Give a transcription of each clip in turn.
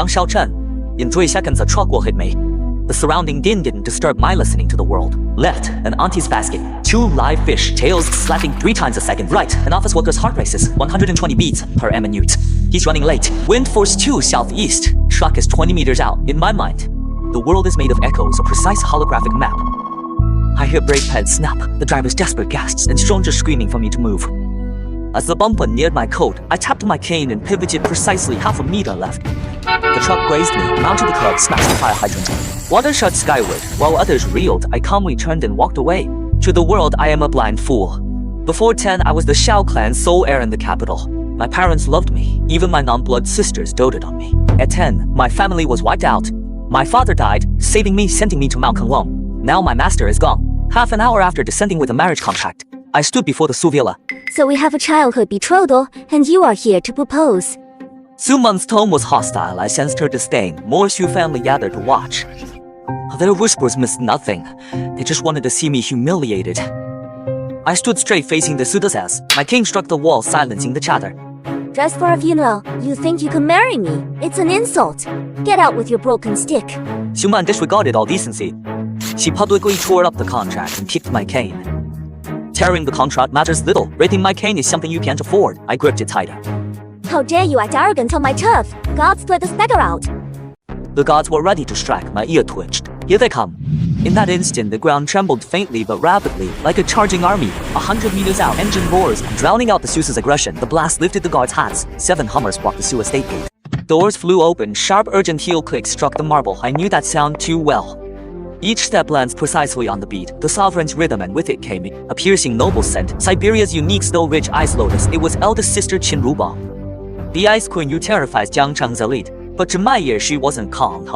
young Xiao Chen. In 3 seconds, a truck will hit me. The surrounding din didn't disturb my listening to the world. Left, an auntie's basket. 2 live fish, tails slapping 3 times a second. Right, an office worker's heart races, 120 beats per minute. He's running late. Wind force 2 southeast. Truck is 20 meters out. In my mind, the world is made of echoes, a precise holographic map. I hear brake pads snap, the driver's desperate gasps, and strangers screaming for me to move. As the bumper neared my coat, I tapped my cane and pivoted precisely half a meter left. The truck grazed me, mounted the curb, smashed the fire hydrant. Water shot skyward, while others reeled. I calmly turned and walked away. To the world, I am a blind fool. Before 10, I was the Xiao clan's sole heir in the capital. My parents loved me. Even my non-blood sisters doted on me. At 10, my family was wiped out. My father died, saving me, sending me to Mount Kunlun. Now my master is gone. Half an hour after descending with a marriage contract, I stood before the Suvilla. So we have a childhood betrothal, and you are here to propose. Su Mun's tone was hostile. I sensed her disdain. More Xu family gathered to watch. Their whispers missed nothing. They just wanted to see me humiliated. I stood straight facing the Sudasas. My king struck the wall, silencing the chatter. Dressed for a funeral, you think you can marry me? It's an insult. Get out with your broken stick. Xu Man disregarded all decency. She publicly tore up the contract and kicked my cane. Tearing the contract matters little. Rating my cane is something you can't afford. I gripped it tighter. How dare you act arrogant on my turf? God split this beggar out. The gods were ready to strike. My ear twitched. Here they come. In that instant, the ground trembled faintly but rapidly, like a charging army. 100 meters out, engine roars, drowning out the Seuss's aggression. The blast lifted the guards' hats. 7 Hummers blocked the Sioux estate gate. Doors flew open. Sharp, urgent heel clicks struck the marble. I knew that sound too well. Each step lands precisely on the beat, the sovereign's rhythm, and with it came a piercing noble scent. Siberia's unique snow-rich ice lotus. It was eldest sister Qin Rubao. The ice queen who terrifies Jiang Cheng's elite, but to my ear she wasn't calm.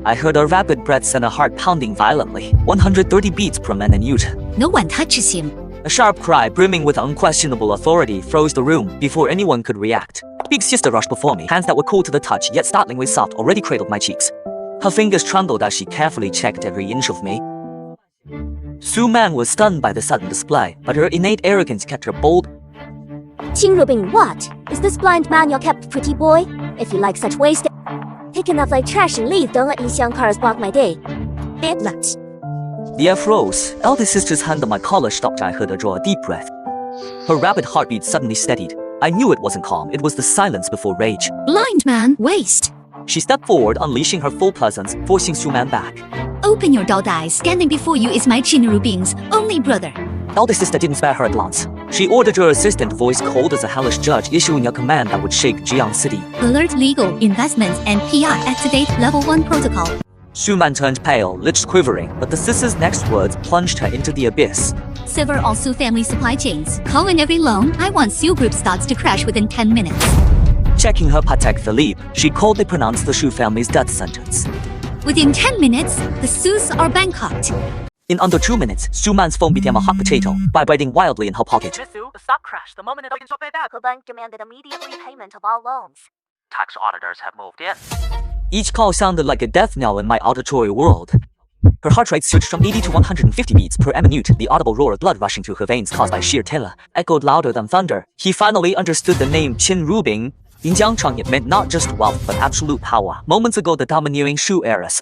I heard her rapid breaths and a heart pounding violently. 130 beats per minute. No one touches him. A sharp cry, brimming with unquestionable authority, froze the room before anyone could react. Big sister rushed before me, hands that were cool to the touch, yet startlingly soft, already cradled my cheeks. Her fingers trembled as she carefully checked every inch of me. Su Man was stunned by the sudden display, but her innate arrogance kept her bold. Qing Rubing, what? Is this blind man your kept pretty boy? If you like such wasted, pick enough like trash and leave. Don't let these young cars block my day. Let's. The air froze. Eldest sister's hand on my collar stopped. I heard her draw a deep breath. Her rapid heartbeat suddenly steadied. I knew it wasn't calm. It was the silence before rage. Blind man, waste. She stepped forward, unleashing her full presence, forcing Su Man back. Open your dull eyes. Standing before you is my Qin Rubing's only brother. Eldest sister didn't spare her a glance. She ordered her assistant, voice cold as a hellish judge, issuing a command that would shake Jiang City. Alert legal, investments, and PR. Activate level 1 protocol. Su Man turned pale, lips quivering, but the sister's next words plunged her into the abyss. Sever all Su family supply chains. Call in every loan. I want Su Group stocks to crash within 10 minutes. Checking her Patek Philippe, she coldly pronounced the Shu family's death sentence. Within 10 minutes, the Sus are Bangkoked. In under 2 minutes, Su Man's phone became a hot potato, vibrating wildly in her pocket. Miss Su, the stock crashed the moment it opened. The bank demanded immediate repayment of all loans. Tax auditors have moved in. Each call sounded like a death knell in my auditory world. Her heart rate surged from 80 to 150 beats per minute. The audible roar of blood rushing through her veins caused by sheer terror echoed louder than thunder. He finally understood the name Qin Rubing. In Jiangcheng, it meant not just wealth, but absolute power. Moments ago, the domineering Shu heiress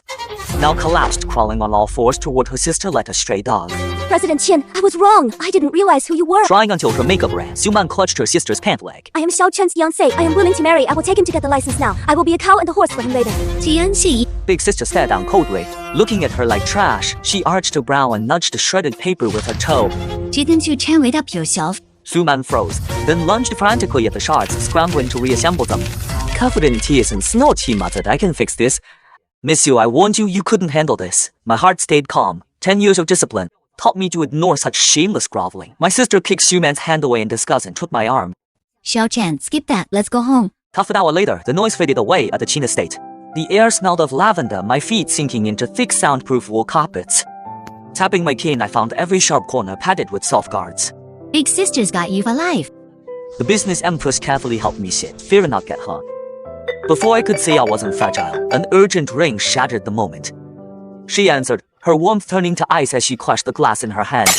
now collapsed, crawling on all fours toward her sister like a stray dog. President Qin, I was wrong. I didn't realize who you were. Crying until her makeup ran, Su Man clutched her sister's pant leg. I am Xiao Chen's fiancé. I am willing to marry. I will take him to get the license now. I will be a cow and a horse for him later. Tianxi. Big sister stared down coldly. Looking at her like trash, she arched her brow and nudged the shredded paper with her toe. Didn't you chain it up yourself? Su Man froze, then lunged frantically at the shards, scrambling to reassemble them. Covered in tears and snot, he muttered, I can fix this. Miss Yu, I warned you, you couldn't handle this. My heart stayed calm. 10 years of discipline taught me to ignore such shameless groveling. My sister kicked Su Man's hand away in disgust and took my arm. Xiao Chen, skip that. Let's go home. Half an hour later, the noise faded away at the Qin estate. The air smelled of lavender, my feet sinking into thick soundproof wool carpets. Tapping my cane, I found every sharp corner padded with soft guards. Big sister's got you alive. The business empress carefully helped me sit, fearing not get hurt. Before I could say I wasn't fragile, an urgent ring shattered the moment. She answered, her warmth turning to ice as she crushed the glass in her hand.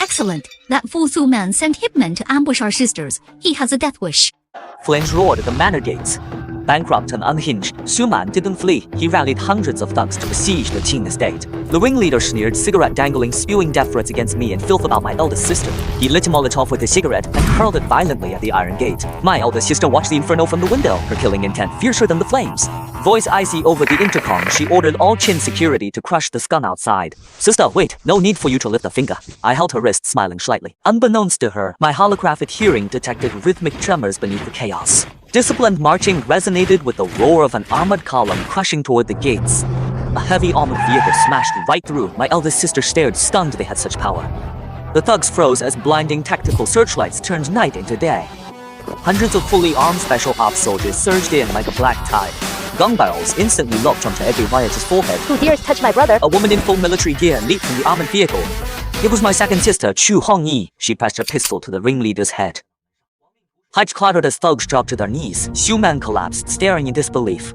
Excellent. That fool Su Man sent hitmen to ambush our sisters. He has a death wish. Flames roared at the manor gates. Bankrupt and unhinged, Xiao Man didn't flee. He rallied hundreds of thugs to besiege the Qing estate. The ringleader sneered, cigarette dangling, spewing death threats against me and filth about my eldest sister. He lit a Molotov with his cigarette and hurled it violently at the iron gate. My eldest sister watched the inferno from the window, her killing intent fiercer than the flames. Voice icy over the intercom, she ordered all Qin security to crush the scum outside. Sister, wait, no need for you to lift a finger. I held her wrist, smiling slightly. Unbeknownst to her, my holographic hearing detected rhythmic tremors beneath the chaos. Disciplined marching resonated with the roar of an armored column crushing toward the gates. A heavy armored vehicle smashed right through. My eldest sister stared, stunned they had such power. The thugs froze as blinding tactical searchlights turned night into day. Hundreds of fully armed special ops soldiers surged in like a black tide. Gun barrels instantly locked onto every riotous forehead. Who dares touch my brother? A woman in full military gear leaped from the armored vehicle. It was my second sister, Chu Hongyi. She pressed her pistol to the ringleader's head. Heights clattered as thugs dropped to their knees. Xiao Man collapsed, staring in disbelief.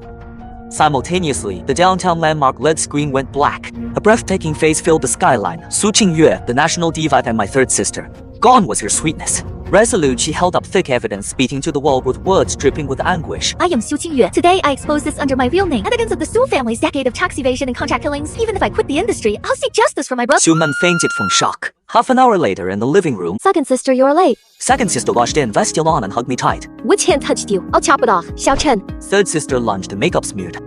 Simultaneously, the downtown landmark LED screen went black. A breathtaking face filled the skyline. Su Qingyue, the national diva, and my third sister. Gone was her sweetness. Resolute, she held up thick evidence, beating to the wall with words dripping with anguish. I am Xiao Chen. Today I expose this under my real name. Evidence of the Su family's decade of tax evasion and contract killings. Even if I quit the industry, I'll seek justice for my brother. Xiao Man fainted from shock. Half an hour later, in the living room, Second sister, you're late. second sister rushed in, vestile on, and hugged me tight. Which hand touched you? I'll chop it off. Xiao Chen. Third sister lunged, makeup smeared.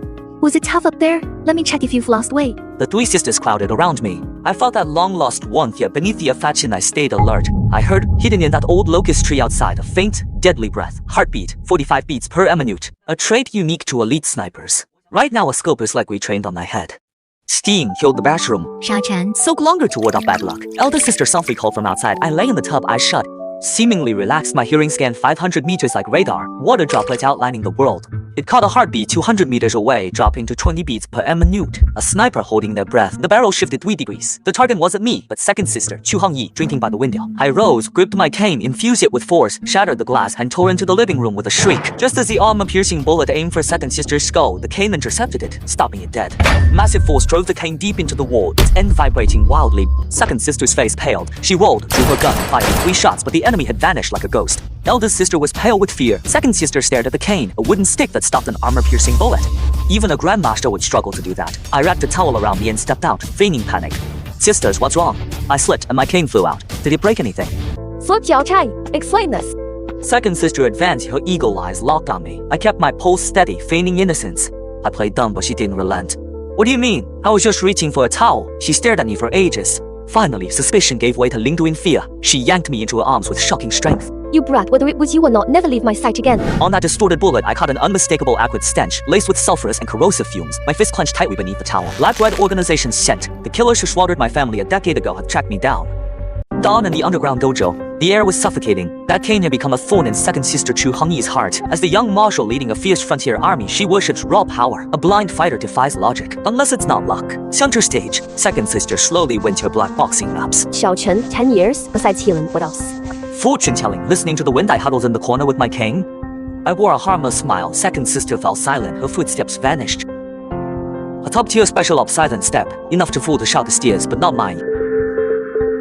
Was it tough up there? Let me check if you've lost weight. The three sisters crowded around me. I felt that long-lost warmth, yet beneath the affection I stayed alert. I heard, hidden in that old locust tree outside, a faint, deadly breath. Heartbeat, 45 beats per minute. A trait unique to elite snipers. Right now a scope is like retrained on my head. Steam filled the bathroom. Xiao Chen. Soak longer to ward off bad luck. Elder sister softly called from outside. I lay in the tub, eyes shut. Seemingly relaxed, my hearing scanned 500 meters like radar. Water droplets outlining the world. It caught a heartbeat 200 meters away, dropping to 20 beats per minute. A sniper holding their breath. The barrel shifted 3 degrees. The target wasn't me, but second sister, Chu Hongyi, drinking by the window. I rose, gripped my cane, infused it with force, shattered the glass, and tore into the living room with a shriek. Just as the armor-piercing bullet aimed for second sister's skull, the cane intercepted it, stopping it dead. Massive force drove the cane deep into the wall, its end vibrating wildly. Second sister's face paled. She rolled, drew her gun, fired 3 shots, but the enemy had vanished like a ghost. Eldest sister was pale with fear. Second sister stared at the cane, a wooden stick that stopped an armor-piercing bullet. Even a grandmaster would struggle to do that. I wrapped a towel around me and stepped out, feigning panic. Sisters, what's wrong? I slipped and my cane flew out. Did it break anything? Flip Xiao Chen. Explain this. Second sister advanced, her eagle eyes locked on me. I kept my pulse steady, feigning innocence. I played dumb, but she didn't relent. What do you mean? I was just reaching for a towel. She stared at me for ages. Finally, suspicion gave way to lingering fear. She yanked me into her arms with shocking strength. You brat, whether it was you or not, never leave my sight again. On that distorted bullet, I caught an unmistakable acrid stench, laced with sulfurous and corrosive fumes. My fist clenched tightly beneath the towel. Black Pupil Organization scent. The killers who slaughtered my family a decade ago had tracked me down. Dawn in the underground dojo. The air was suffocating. That cane had become a thorn in second sister Chu Hongyi's heart. As the young marshal leading a fierce frontier army, she worships raw power. A blind fighter defies logic, unless it's not luck. Center stage. Second sister slowly went to her black boxing laps. Xiao Chen, 10 years. Besides healing, what else? Fortune-telling. Listening to the wind, I huddled in the corner with my cane. I wore a harmless smile. Second sister fell silent. Her footsteps vanished. A top-tier special ops silent step. Enough to fool the shout steers, but not mine.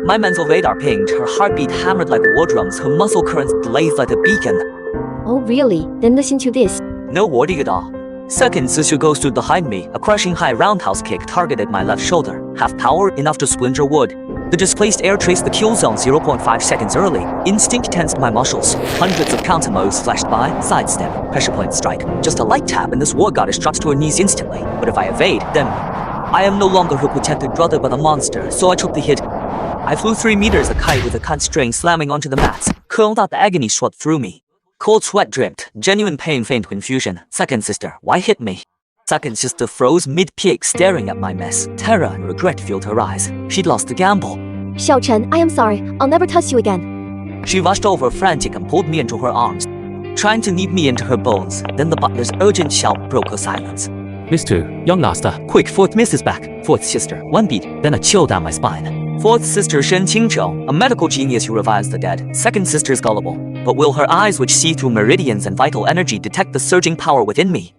My mental radar pinged. Her heartbeat hammered like war drums. Her muscle currents blazed like a beacon. Oh, really? Then listen to this. No warning at all. Second sister Go stood behind me. A crushing high roundhouse kick targeted my left shoulder. Half power, enough to splinter wood. The displaced air traced the kill zone 0.5 seconds early. Instinct tensed my muscles. Hundreds of counter moves flashed by. Sidestep, pressure point strike. Just a light tap and this war goddess drops to her knees instantly. But if I evade, then I am no longer her protected brother but a monster. So I took the hit. I flew 3 meters, a kite with a cut string slamming onto the mats. Curled out, the agony swept through me. Cold sweat dripped. Genuine pain faint confusion. Second sister, why hit me? Second sister froze mid-peak, staring at my mess. Terror and regret filled her eyes. She'd lost the gamble. Xiao Chen, I am sorry. I'll never touch you again. She rushed over, frantic, and pulled me into her arms, trying to knead me into her bones. Then the butler's urgent shout broke her silence. Mr. Young Master. Quick, fourth miss is back. Fourth sister, 1 beat, then a chill down my spine. Fourth sister Shen Qingzhou, a medical genius who revives the dead. Second sister is gullible. But will her eyes, which see through meridians and vital energy, detect the surging power within me?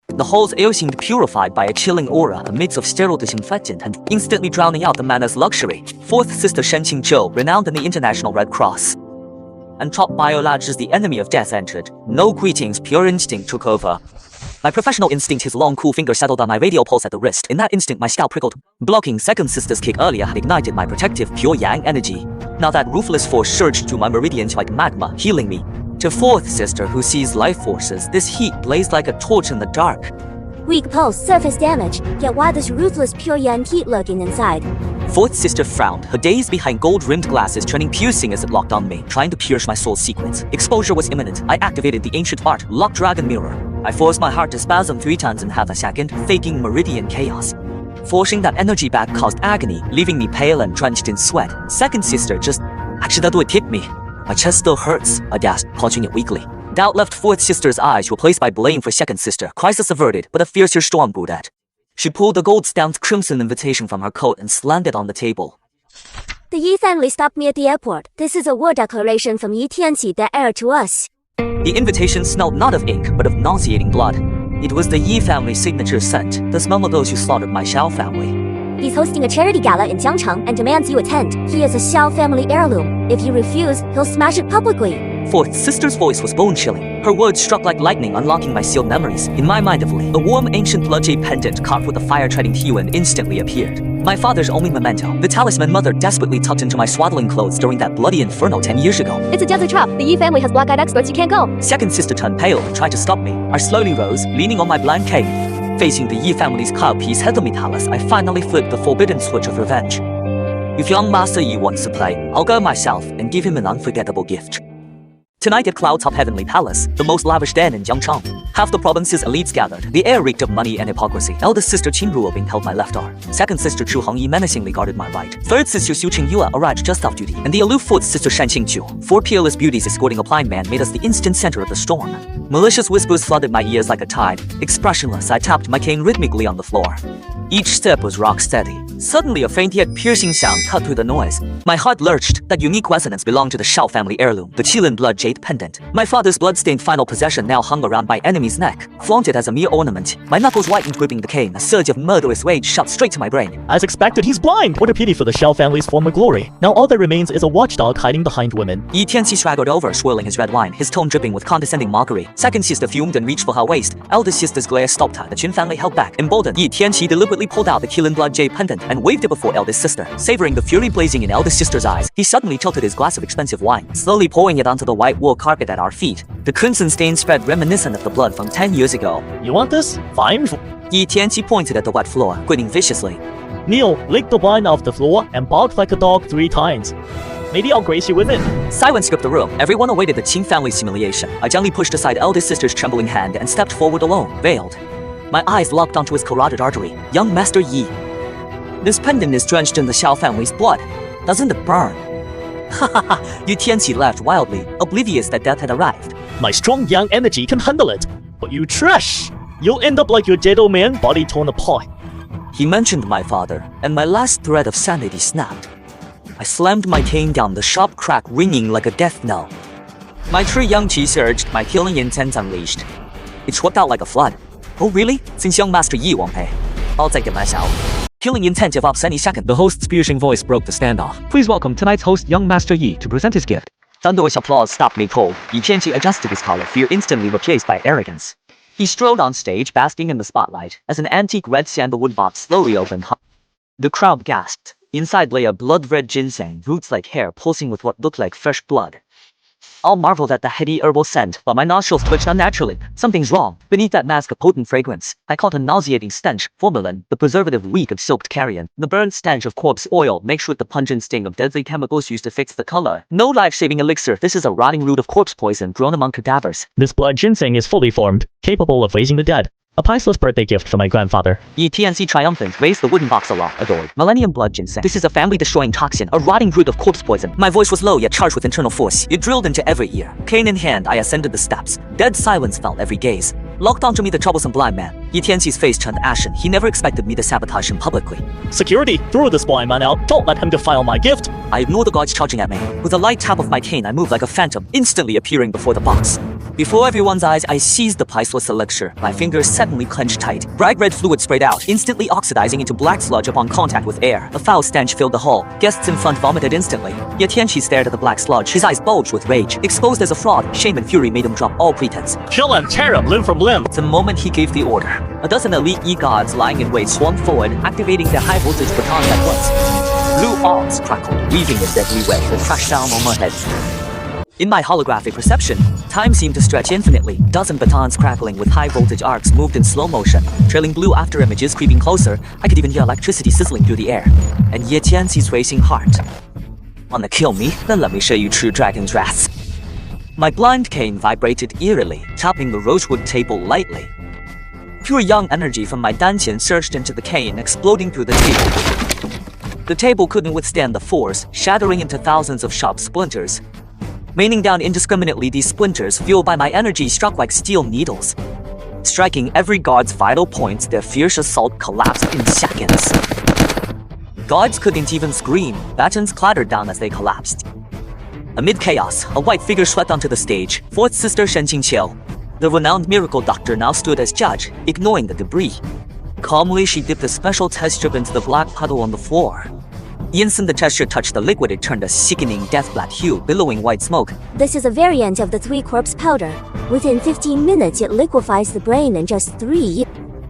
The whole air seemed purified by a chilling aura, a mix of sterile disinfectant and instantly drowning out the mana's luxury. Fourth sister Shen Qingzhou, renowned in the International Red Cross. And top biologist, the enemy of death, entered. No greetings, pure instinct took over. By professional instinct, his long, cool finger settled on my radial pulse at the wrist. In that instant, my scalp prickled. Blocking second sister's kick earlier had ignited my protective, pure yang energy. Now that ruthless force surged through my meridians like magma, healing me. To fourth sister who sees life forces, this heat blazed like a torch in the dark. Weak pulse, surface damage. Yet why this ruthless pure yang heat lurking inside? Fourth sister frowned, her gaze behind gold-rimmed glasses turning piercing as it locked on me, trying to pierce my soul's secrets. Exposure was imminent. I activated the ancient art, Lock Dragon Mirror. I forced my heart to spasm 3 times in half a second, faking meridian chaos. Forcing that energy back caused agony, leaving me pale and drenched in sweat. Second sister just accidentally hit me. My chest still hurts, I gasped, clutching it weakly. Doubt left fourth sister's eyes, replaced by blame for second sister. Crisis averted, but a fiercer storm brewed at. She pulled the gold-stamped crimson invitation from her coat and slammed it on the table. The Yi family stopped me at the airport. This is a war declaration from Yi Tianqi, their heir to us. The invitation smelled not of ink, but of nauseating blood. It was the Yi family's signature scent, the smell of those who slaughtered my Xiao family. He's hosting a charity gala in Jiangcheng and demands you attend. He is a Xiao family heirloom. If you refuse, he'll smash it publicly. Fourth sister's voice was bone-chilling. Her words struck like lightning, unlocking my sealed memories. In my mind of late, a warm ancient blood jade pendant carved with a fire-treading hue instantly appeared. My father's only memento, the talisman mother desperately tucked into my swaddling clothes during that bloody inferno 10 years ago. It's a desert trap. The Yi family has black-eyed experts. You can't go. Second sister turned pale and tried to stop me. I slowly rose, leaning on my blank cane. Facing the Yi family's cloud-piece Heathermetalis, I finally flipped the forbidden switch of revenge. If young Master Yi wants to play, I'll go myself and give him an unforgettable gift. Tonight at Cloudtop Heavenly Palace, the most lavish den in Jiangcheng. Half the province's elites gathered. The air reeked of money and hypocrisy. Eldest sister Qin Ruobing held my left arm. Second sister Chu Hongyi menacingly guarded my right. Third sister Xu Qingyue arrived just off duty. And the aloof fourth sister Shan Qingqiu. 4 peerless beauties escorting a blind man made us the instant center of the storm. Malicious whispers flooded my ears like a tide. Expressionless, I tapped my cane rhythmically on the floor. Each step was rock steady. Suddenly, a faint yet piercing sound cut through the noise. My heart lurched. That unique resonance belonged to the Xiao family heirloom, the Qilin blood jade pendant. My father's blood-stained final possession now hung around my enemy's neck, flaunted as a mere ornament. My knuckles whitened gripping the cane. A surge of murderous rage shot straight to my brain. As expected, he's blind! What a pity for the Xiao family's former glory. Now all that remains is a watchdog hiding behind women. Yi Tianqi swaggered over, swirling his red wine, his tone dripping with condescending mockery. Second sister fumed and reached for her waist. Eldest sister's glare stopped her. The Qin family held back. Emboldened, Yi Tianqi deliberately pulled out the Qilin blood jade pendant and waved it before eldest sister. Savoring the fury blazing in eldest sister's eyes, he suddenly tilted his glass of expensive wine, slowly pouring it onto the white wool carpet at our feet. The crimson stain spread reminiscent of the blood from 10 years ago. You want this? Fine. Yi Tianqi pointed at the wet floor, grinning viciously. Kneel, lick the wine off the floor, and bark like a dog 3 times. Maybe I'll grace you with it. Silence gripped the room. Everyone awaited the Qing family's humiliation. I gently pushed aside eldest sister's trembling hand and stepped forward alone, veiled. My eyes locked onto his carotid artery. Young Master Yi. This pendant is drenched in the Xiao family's blood. Doesn't it burn? Ha ha ha! Yi Tianqi laughed wildly, oblivious that death had arrived. My strong yang energy can handle it. But you trash! You'll end up like your dead old man, body torn apart. He mentioned my father, and my last thread of sanity snapped. I slammed my cane down, the sharp crack ringing like a death knell. My true young qi surged, my killing intent unleashed. It swept out like a flood. Oh really? Since young Master Yi won't pay, I'll take it myself. Killing intent evolves any second. The host's piercing voice broke the standoff. Please welcome tonight's host, young Master Yi, to present his gift. Thunderous applause stopped me cold. Yi Tianqi adjusted his collar, fear instantly replaced by arrogance. He strode on stage, basking in the spotlight, as an antique red sandalwood box slowly opened. The crowd gasped. Inside lay a blood-red ginseng, roots like hair pulsing with what looked like fresh blood. All marveled at the heady herbal scent, but my nostrils twitched unnaturally. Something's wrong. Beneath that mask of potent fragrance, I caught a nauseating stench. Formalin, the preservative reek of soaked carrion. The burnt stench of corpse oil mixed with the pungent sting of deadly chemicals used to fix the color. No life-saving elixir. This is a rotting root of corpse poison grown among cadavers. This blood ginseng is fully formed, capable of raising the dead. A priceless birthday gift from my grandfather. Yi Tianqi triumphant raised the wooden box aloft, adored. Millennium blood ginseng. This is a family-destroying toxin, a rotting root of corpse poison. My voice was low yet charged with internal force. It drilled into every ear. Cane in hand, I ascended the steps. Dead silence felt every gaze. Locked onto me the troublesome blind man. Yi Tianqi's face turned ashen. He never expected me to sabotage him publicly. Security, throw this blind man out. Don't let him defile my gift. I ignored the guards charging at me. With a light tap of my cane, I moved like a phantom, instantly appearing before the box. Before everyone's eyes, I seized the priceless elixir. My fingers suddenly clenched tight. Bright red fluid sprayed out, instantly oxidizing into black sludge upon contact with air. A foul stench filled the hall. Guests in front vomited instantly. Yet Tianqi stared at the black sludge. His eyes bulged with rage. Exposed as a fraud, shame and fury made him drop all pretense. Kill and tear him limb from limb. The moment he gave the order, a dozen elite e-gods lying in wait swarmed forward, activating their high-voltage batons at once. Blue arcs crackled, weaving in deadly way, the crash down on my head. In my holographic perception, time seemed to stretch infinitely. Dozen batons crackling with high-voltage arcs moved in slow motion, trailing blue after images creeping closer. I could even hear electricity sizzling through the air. And Ye Tianxi's racing heart. Wanna kill me? Then let me show you true dragon's wrath. My blind cane vibrated eerily, tapping the rosewood table lightly. Pure young energy from my dantian surged into the cane, exploding through the table. The table couldn't withstand the force, shattering into thousands of sharp splinters. Raining down indiscriminately, these splinters, fueled by my energy, struck like steel needles. Striking every guard's vital points, their fierce assault collapsed in seconds. Guards couldn't even scream. Batons clattered down as they collapsed. Amid chaos, a white figure swept onto the stage. Fourth Sister Shen Qingqiu. The renowned miracle doctor now stood as judge, ignoring the debris. Calmly, she dipped a special test strip into the black puddle on the floor. The instant the gesture touched the liquid, it turned a sickening death-black hue, billowing white smoke. This is a variant of the 3-corpse powder. Within 15 minutes, it liquefies the brain in just 3.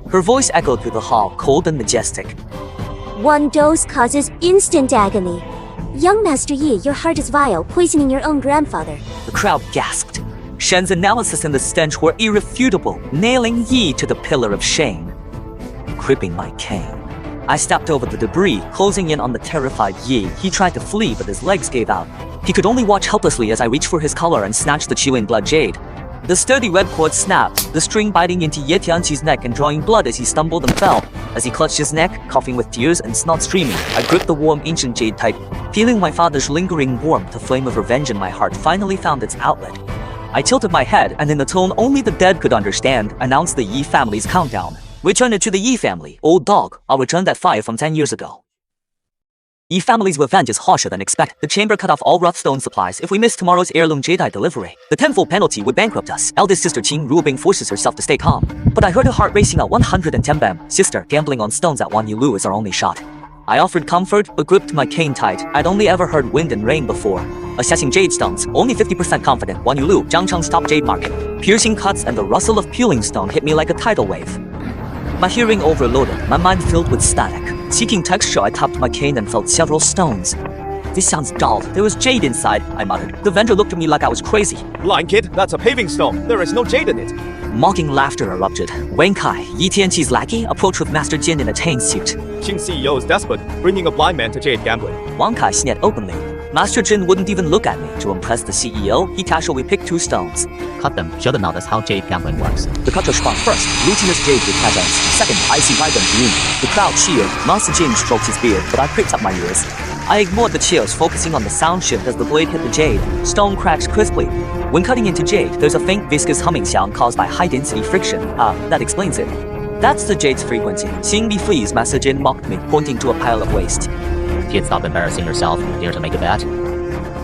Her voice echoed through the hall, cold and majestic. 1 dose causes instant agony. Young Master Yi, your heart is vile, poisoning your own grandfather. The crowd gasped. Shen's analysis and the stench were irrefutable, nailing Yi to the pillar of shame. Gripping my cane, I stepped over the debris, closing in on the terrified Yi. He tried to flee, but his legs gave out. He could only watch helplessly as I reached for his collar and snatched the chilling blood jade. The sturdy red cord snapped, the string biting into Ye Tianqi's neck and drawing blood as he stumbled and fell. As he clutched his neck, coughing with tears and snot streaming, I gripped the warm ancient jade type. Feeling my father's lingering warmth, the flame of revenge in my heart finally found its outlet. I tilted my head, and in the tone only the dead could understand, announced the Yi family's countdown. Return it to the Yi family. Old dog, I'll return that fire from 10 years ago. Yi family's revenge is harsher than expected. The chamber cut off all rough stone supplies if we miss tomorrow's heirloom jadeite delivery. The tenfold penalty would bankrupt us. Eldest sister Qing Ruobing forces herself to stay calm. But I heard her heart racing at 110 bam. Sister, gambling on stones at Wan Yilu is our only shot. I offered comfort, but gripped my cane tight. I'd only ever heard wind and rain before. Assessing jade stones, only 50% confident. Wan Yilu, Jiangcheng's top jade market. Piercing cuts and the rustle of peeling stone hit me like a tidal wave. My hearing overloaded, my mind filled with static. Seeking texture, I tapped my cane and felt several stones. This sounds dull. There was jade inside, I muttered. The vendor looked at me like I was crazy. Blind kid, that's a paving stone. There is no jade in it. Mocking laughter erupted. Wang Kai, Yi Tianqi's lackey, approached with Master Jin in a chain suit. Qing CEO is desperate, bringing a blind man to jade gambling. Wang Kai sneered openly. Master Jin wouldn't even look at me. To impress the CEO, he casually picked 2 stones. Cut them. Show them now that's how jade gambling works. The cutter spun first, glutinous jade with presence. Second, icy vibrant green. The crowd cheered. Master Jin stroked his beard, but I pricked up my ears. I ignored the cheers, focusing on the sound shift as the blade hit the jade. Stone cracks crisply. When cutting into jade, there's a faint viscous humming sound caused by high-density friction. That explains it. That's the jade's frequency. Seeing me freeze, Master Jin mocked me, pointing to a pile of waste. Kid, stop embarrassing yourself. Dare to make a bet?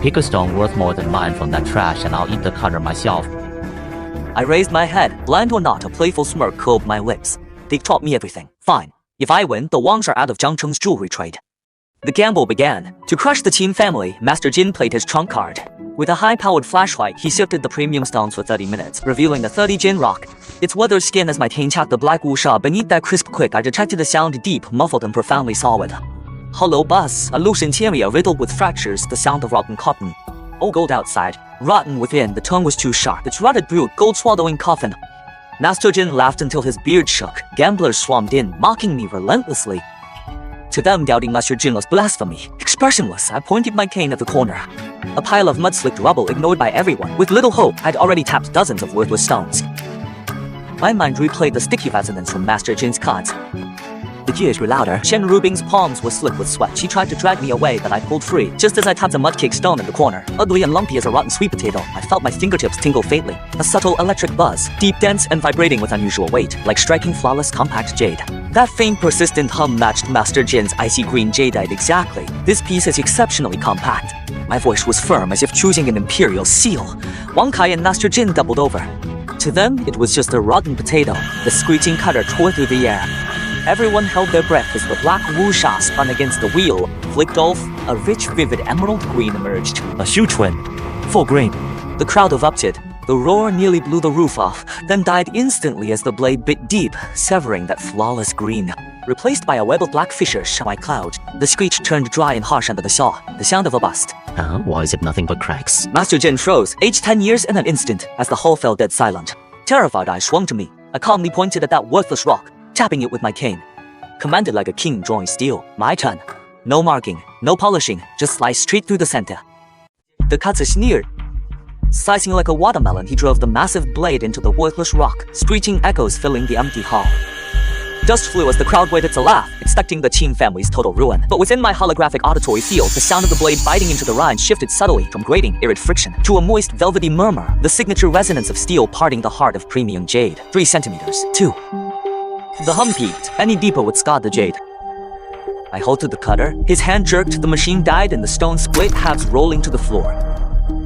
Pick a stone worth more than mine from that trash and I'll eat the cutter myself. I raised my head. Blind or not, a playful smirk curled my lips. They've taught me everything. Fine. If I win, the Wangs are out of Jiangcheng's jewelry trade. The gamble began. To crush the Qin family, Master Jin played his trump card. With a high-powered flashlight, he sifted the premium stones for 30 minutes, revealing the 30 Jin rock. Its weathered skin as my cane tapped the black wuxia. Beneath that crisp click, I detected a sound deep, muffled, and profoundly solid. Hollow buzz, a loose interior riddled with fractures, the sound of rotten cotton. All gold outside, rotten within, the tone was too sharp. Its rotted brute, gold-swallowing coffin. Master Jin laughed until his beard shook. Gamblers swarmed in, mocking me relentlessly. To them, doubting Master Jin was blasphemy. Expressionless, I pointed my cane at the corner. A pile of mud-slicked rubble ignored by everyone. With little hope, I'd already tapped dozens of worthless stones. My mind replayed the sticky resonance from Master Jin's cards. The jeers grew louder. Shen Ruobing's palms were slick with sweat. She tried to drag me away, but I pulled free. Just as I tapped a mud-caked stone in the corner, ugly and lumpy as a rotten sweet potato, I felt my fingertips tingle faintly. A subtle electric buzz, deep, dense, and vibrating with unusual weight, like striking flawless compact jade. That faint persistent hum matched Master Jin's icy green jadeite exactly. This piece is exceptionally compact. My voice was firm as if choosing an imperial seal. Wang Kai and Master Jin doubled over. To them, it was just a rotten potato. The screeching cutter tore through the air. Everyone held their breath as the black wuxia spun against the wheel. Flicked off, a rich, vivid emerald green emerged. A Xiao Chen, full grain. The crowd erupted. The roar nearly blew the roof off, then died instantly as the blade bit deep, severing that flawless green. Replaced by a web of black fissures shot by cloud, the screech turned dry and harsh under the saw, the sound of a bust. Why is it nothing but cracks? Master Jin froze, aged 10 years in an instant, as the hall fell dead silent. Terrified, I swung to me. I calmly pointed at that worthless rock, tapping it with my cane. Commanded like a king drawing steel. My turn. No marking, no polishing, just slice straight through the center. The katsu sneered. Slicing like a watermelon, he drove the massive blade into the worthless rock, screeching echoes filling the empty hall. Dust flew as the crowd waited to laugh, expecting the Qin family's total ruin. But within my holographic auditory field, the sound of the blade biting into the rind shifted subtly from grating, irid friction to a moist, velvety murmur, the signature resonance of steel parting the heart of premium jade. 3 centimeters. 2. The hum peaked. Any deeper would scar the jade. I halted the cutter. His hand jerked, the machine died, and the stone split, halves rolling to the floor.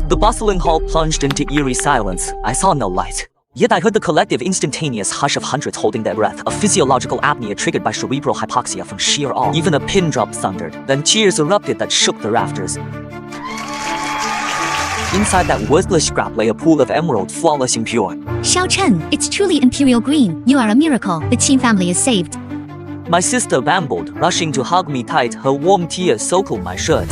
The bustling hall plunged into eerie silence. I saw no light. Yet I heard the collective instantaneous hush of hundreds holding their breath, a physiological apnea triggered by cerebral hypoxia from sheer awe. Even a pin drop thundered. Then cheers erupted that shook the rafters. Inside that worthless scrap lay a pool of emerald, flawless and pure. Xiao Chen, it's truly imperial green. You are a miracle. The Qin family is saved. My sister rambled, rushing to hug me tight, her warm tears soaking my shirt.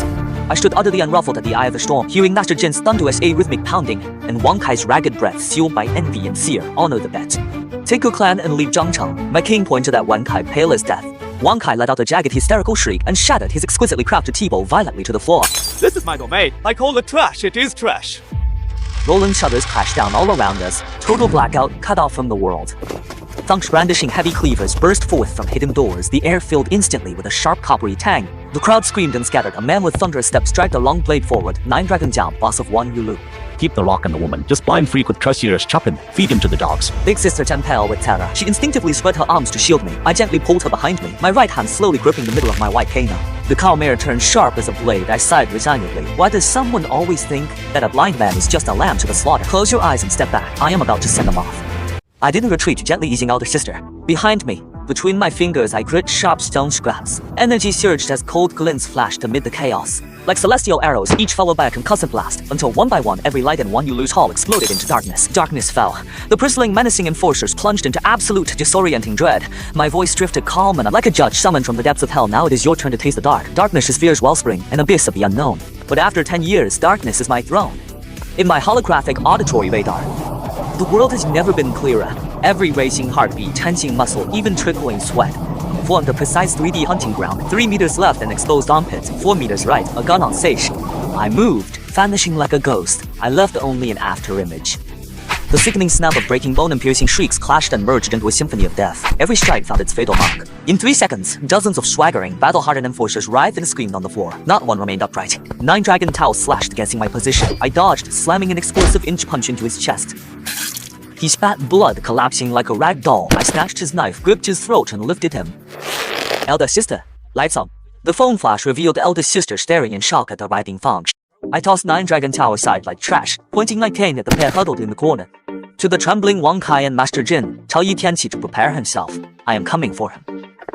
I stood utterly unruffled at the eye of the storm, hearing Master Jin's thunderous arrhythmic pounding, and Wang Kai's ragged breath fueled by envy and fear. Honor the bet. Take your clan and leave Zhangcheng. My king pointed at Wang Kai, pale as death. Wang Kai let out a jagged hysterical shriek and shattered his exquisitely crafted tea bowl violently to the floor. This is my domain. I call it trash. It is trash. Rolling shutters crashed down all around us. Total blackout, cut off from the world. Thunks brandishing heavy cleavers burst forth from hidden doors. The air filled instantly with a sharp coppery tang. The crowd screamed and scattered. A man with thunderous steps dragged a long blade forward. 9 Dragon Jiao, boss of 1 Yulu. Keep the rock and the woman. Just blind freak with trust ears, chop him, feed him to the dogs. Big sister turned pale with terror. She instinctively spread her arms to shield me. I gently pulled her behind me, my right hand slowly gripping the middle of my white cane. The cow mare turned sharp as a blade. I sighed resignedly. Why does someone always think that a blind man is just a lamb to the slaughter? Close your eyes and step back. I am about to send them off. I didn't retreat, gently easing elder sister. Behind me, between my fingers, I grit sharp stone scraps. Energy surged as cold glints flashed amid the chaos. Like celestial arrows, each followed by a concussive blast, until one by one, every light in 1 Yulu's hall exploded into darkness. Darkness fell. The bristling, menacing enforcers plunged into absolute, disorienting dread. My voice drifted calm and like a judge summoned from the depths of hell. Now it is your turn to taste the dark. Darkness is fear's wellspring, an abyss of the unknown. But after 10 years, darkness is my throne. In my holographic auditory radar, the world has never been clearer. Every racing heartbeat, tensing muscle, even trickling sweat, formed a precise 3D hunting ground. 3 meters left, an exposed armpit. 4 meters right, a gun on stage. I moved, vanishing like a ghost. I left only an afterimage. The sickening snap of breaking bone and piercing shrieks clashed and merged into a symphony of death. Every strike found its fatal mark. In 3 seconds, dozens of swaggering, battle-hardened enforcers writhed and screamed on the floor. Not one remained upright. 9 dragon towels slashed, guessing my position. I dodged, slamming an explosive inch punch into his chest. He spat blood, collapsing like a rag doll. I snatched his knife, gripped his throat, and lifted him. Elder sister, lights on. The phone flash revealed the eldest sister staring in shock at the writhing Fang. I tossed 9 dragon towers aside like trash, pointing my cane at the pair huddled in the corner. To the trembling Wang Kai and Master Jin, tell Yi Tianqi to prepare himself. I am coming for him.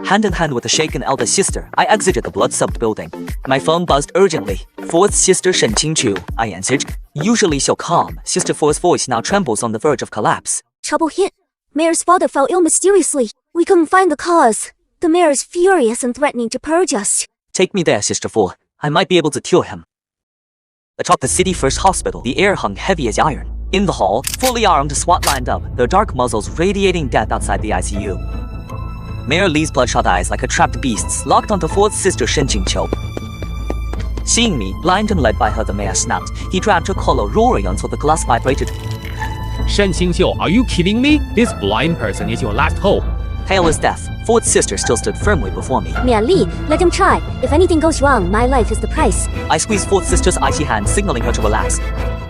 Hand in hand with the shaken elder sister, I exited the blood-soaked building. My phone buzzed urgently. 4th sister Shen Qingchu, I answered. Usually so calm, Sister 4's voice now trembles on the verge of collapse. Trouble hit. Mayor's father fell ill mysteriously. We couldn't find the cause. The mayor is furious and threatening to purge us. Take me there, Sister 4. I might be able to cure him. Atop the city first hospital, the air hung heavy as iron. In the hall, fully armed SWAT lined up, their dark muzzles radiating death outside the ICU. Mayor Li's bloodshot eyes like a trapped beast's locked onto 4th sister Shen Qingqiu. Seeing me, blind and led by her, the mayor snapped. He dragged her collar, roaring until the glass vibrated. Shen Qingqiu, are you kidding me? This blind person is your last hope. Pale as death, 4th sister still stood firmly before me. Mian Li, let him try. If anything goes wrong, my life is the price. I squeezed 4th sister's icy hand, signaling her to relax.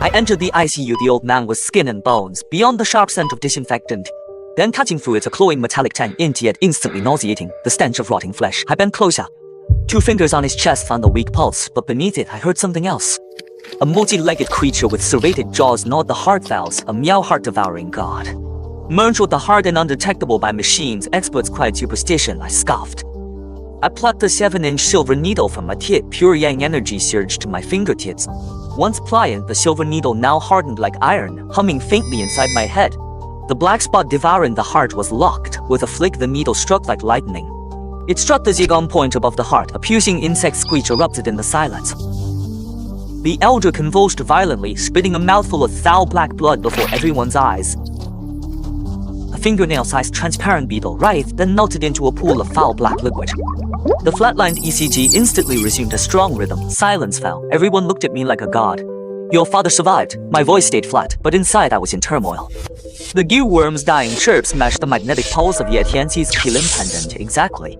I entered the ICU. The old man was skin and bones, beyond the sharp scent of disinfectant. Then cutting through it's a cloying metallic tang into yet instantly nauseating, the stench of rotting flesh. I bent closer. 2 fingers on his chest found a weak pulse, but beneath it I heard something else. A multi-legged creature with serrated jaws gnawed the heart valves, a meow heart-devouring god. Merged with the hard and undetectable by machines, experts cried superstition, I scoffed. I plucked a 7-inch silver needle from my tip, pure yang energy surged to my fingertips. Once pliant, the silver needle now hardened like iron, humming faintly inside my head. The black spot devouring the heart was locked. With a flick, the needle struck like lightning. It struck the zigzag point above the heart. A piercing insect screech erupted in the silence. The elder convulsed violently, spitting a mouthful of foul black blood before everyone's eyes. A fingernail-sized transparent beetle writhed, then melted into a pool of foul black liquid. The flatlined ECG instantly resumed a strong rhythm. Silence fell. Everyone looked at me like a god. Your father survived. My voice stayed flat, but inside I was in turmoil. The gearworm's dying chirps matched the magnetic pulse of Ye Tianxi's Qilin pendant exactly.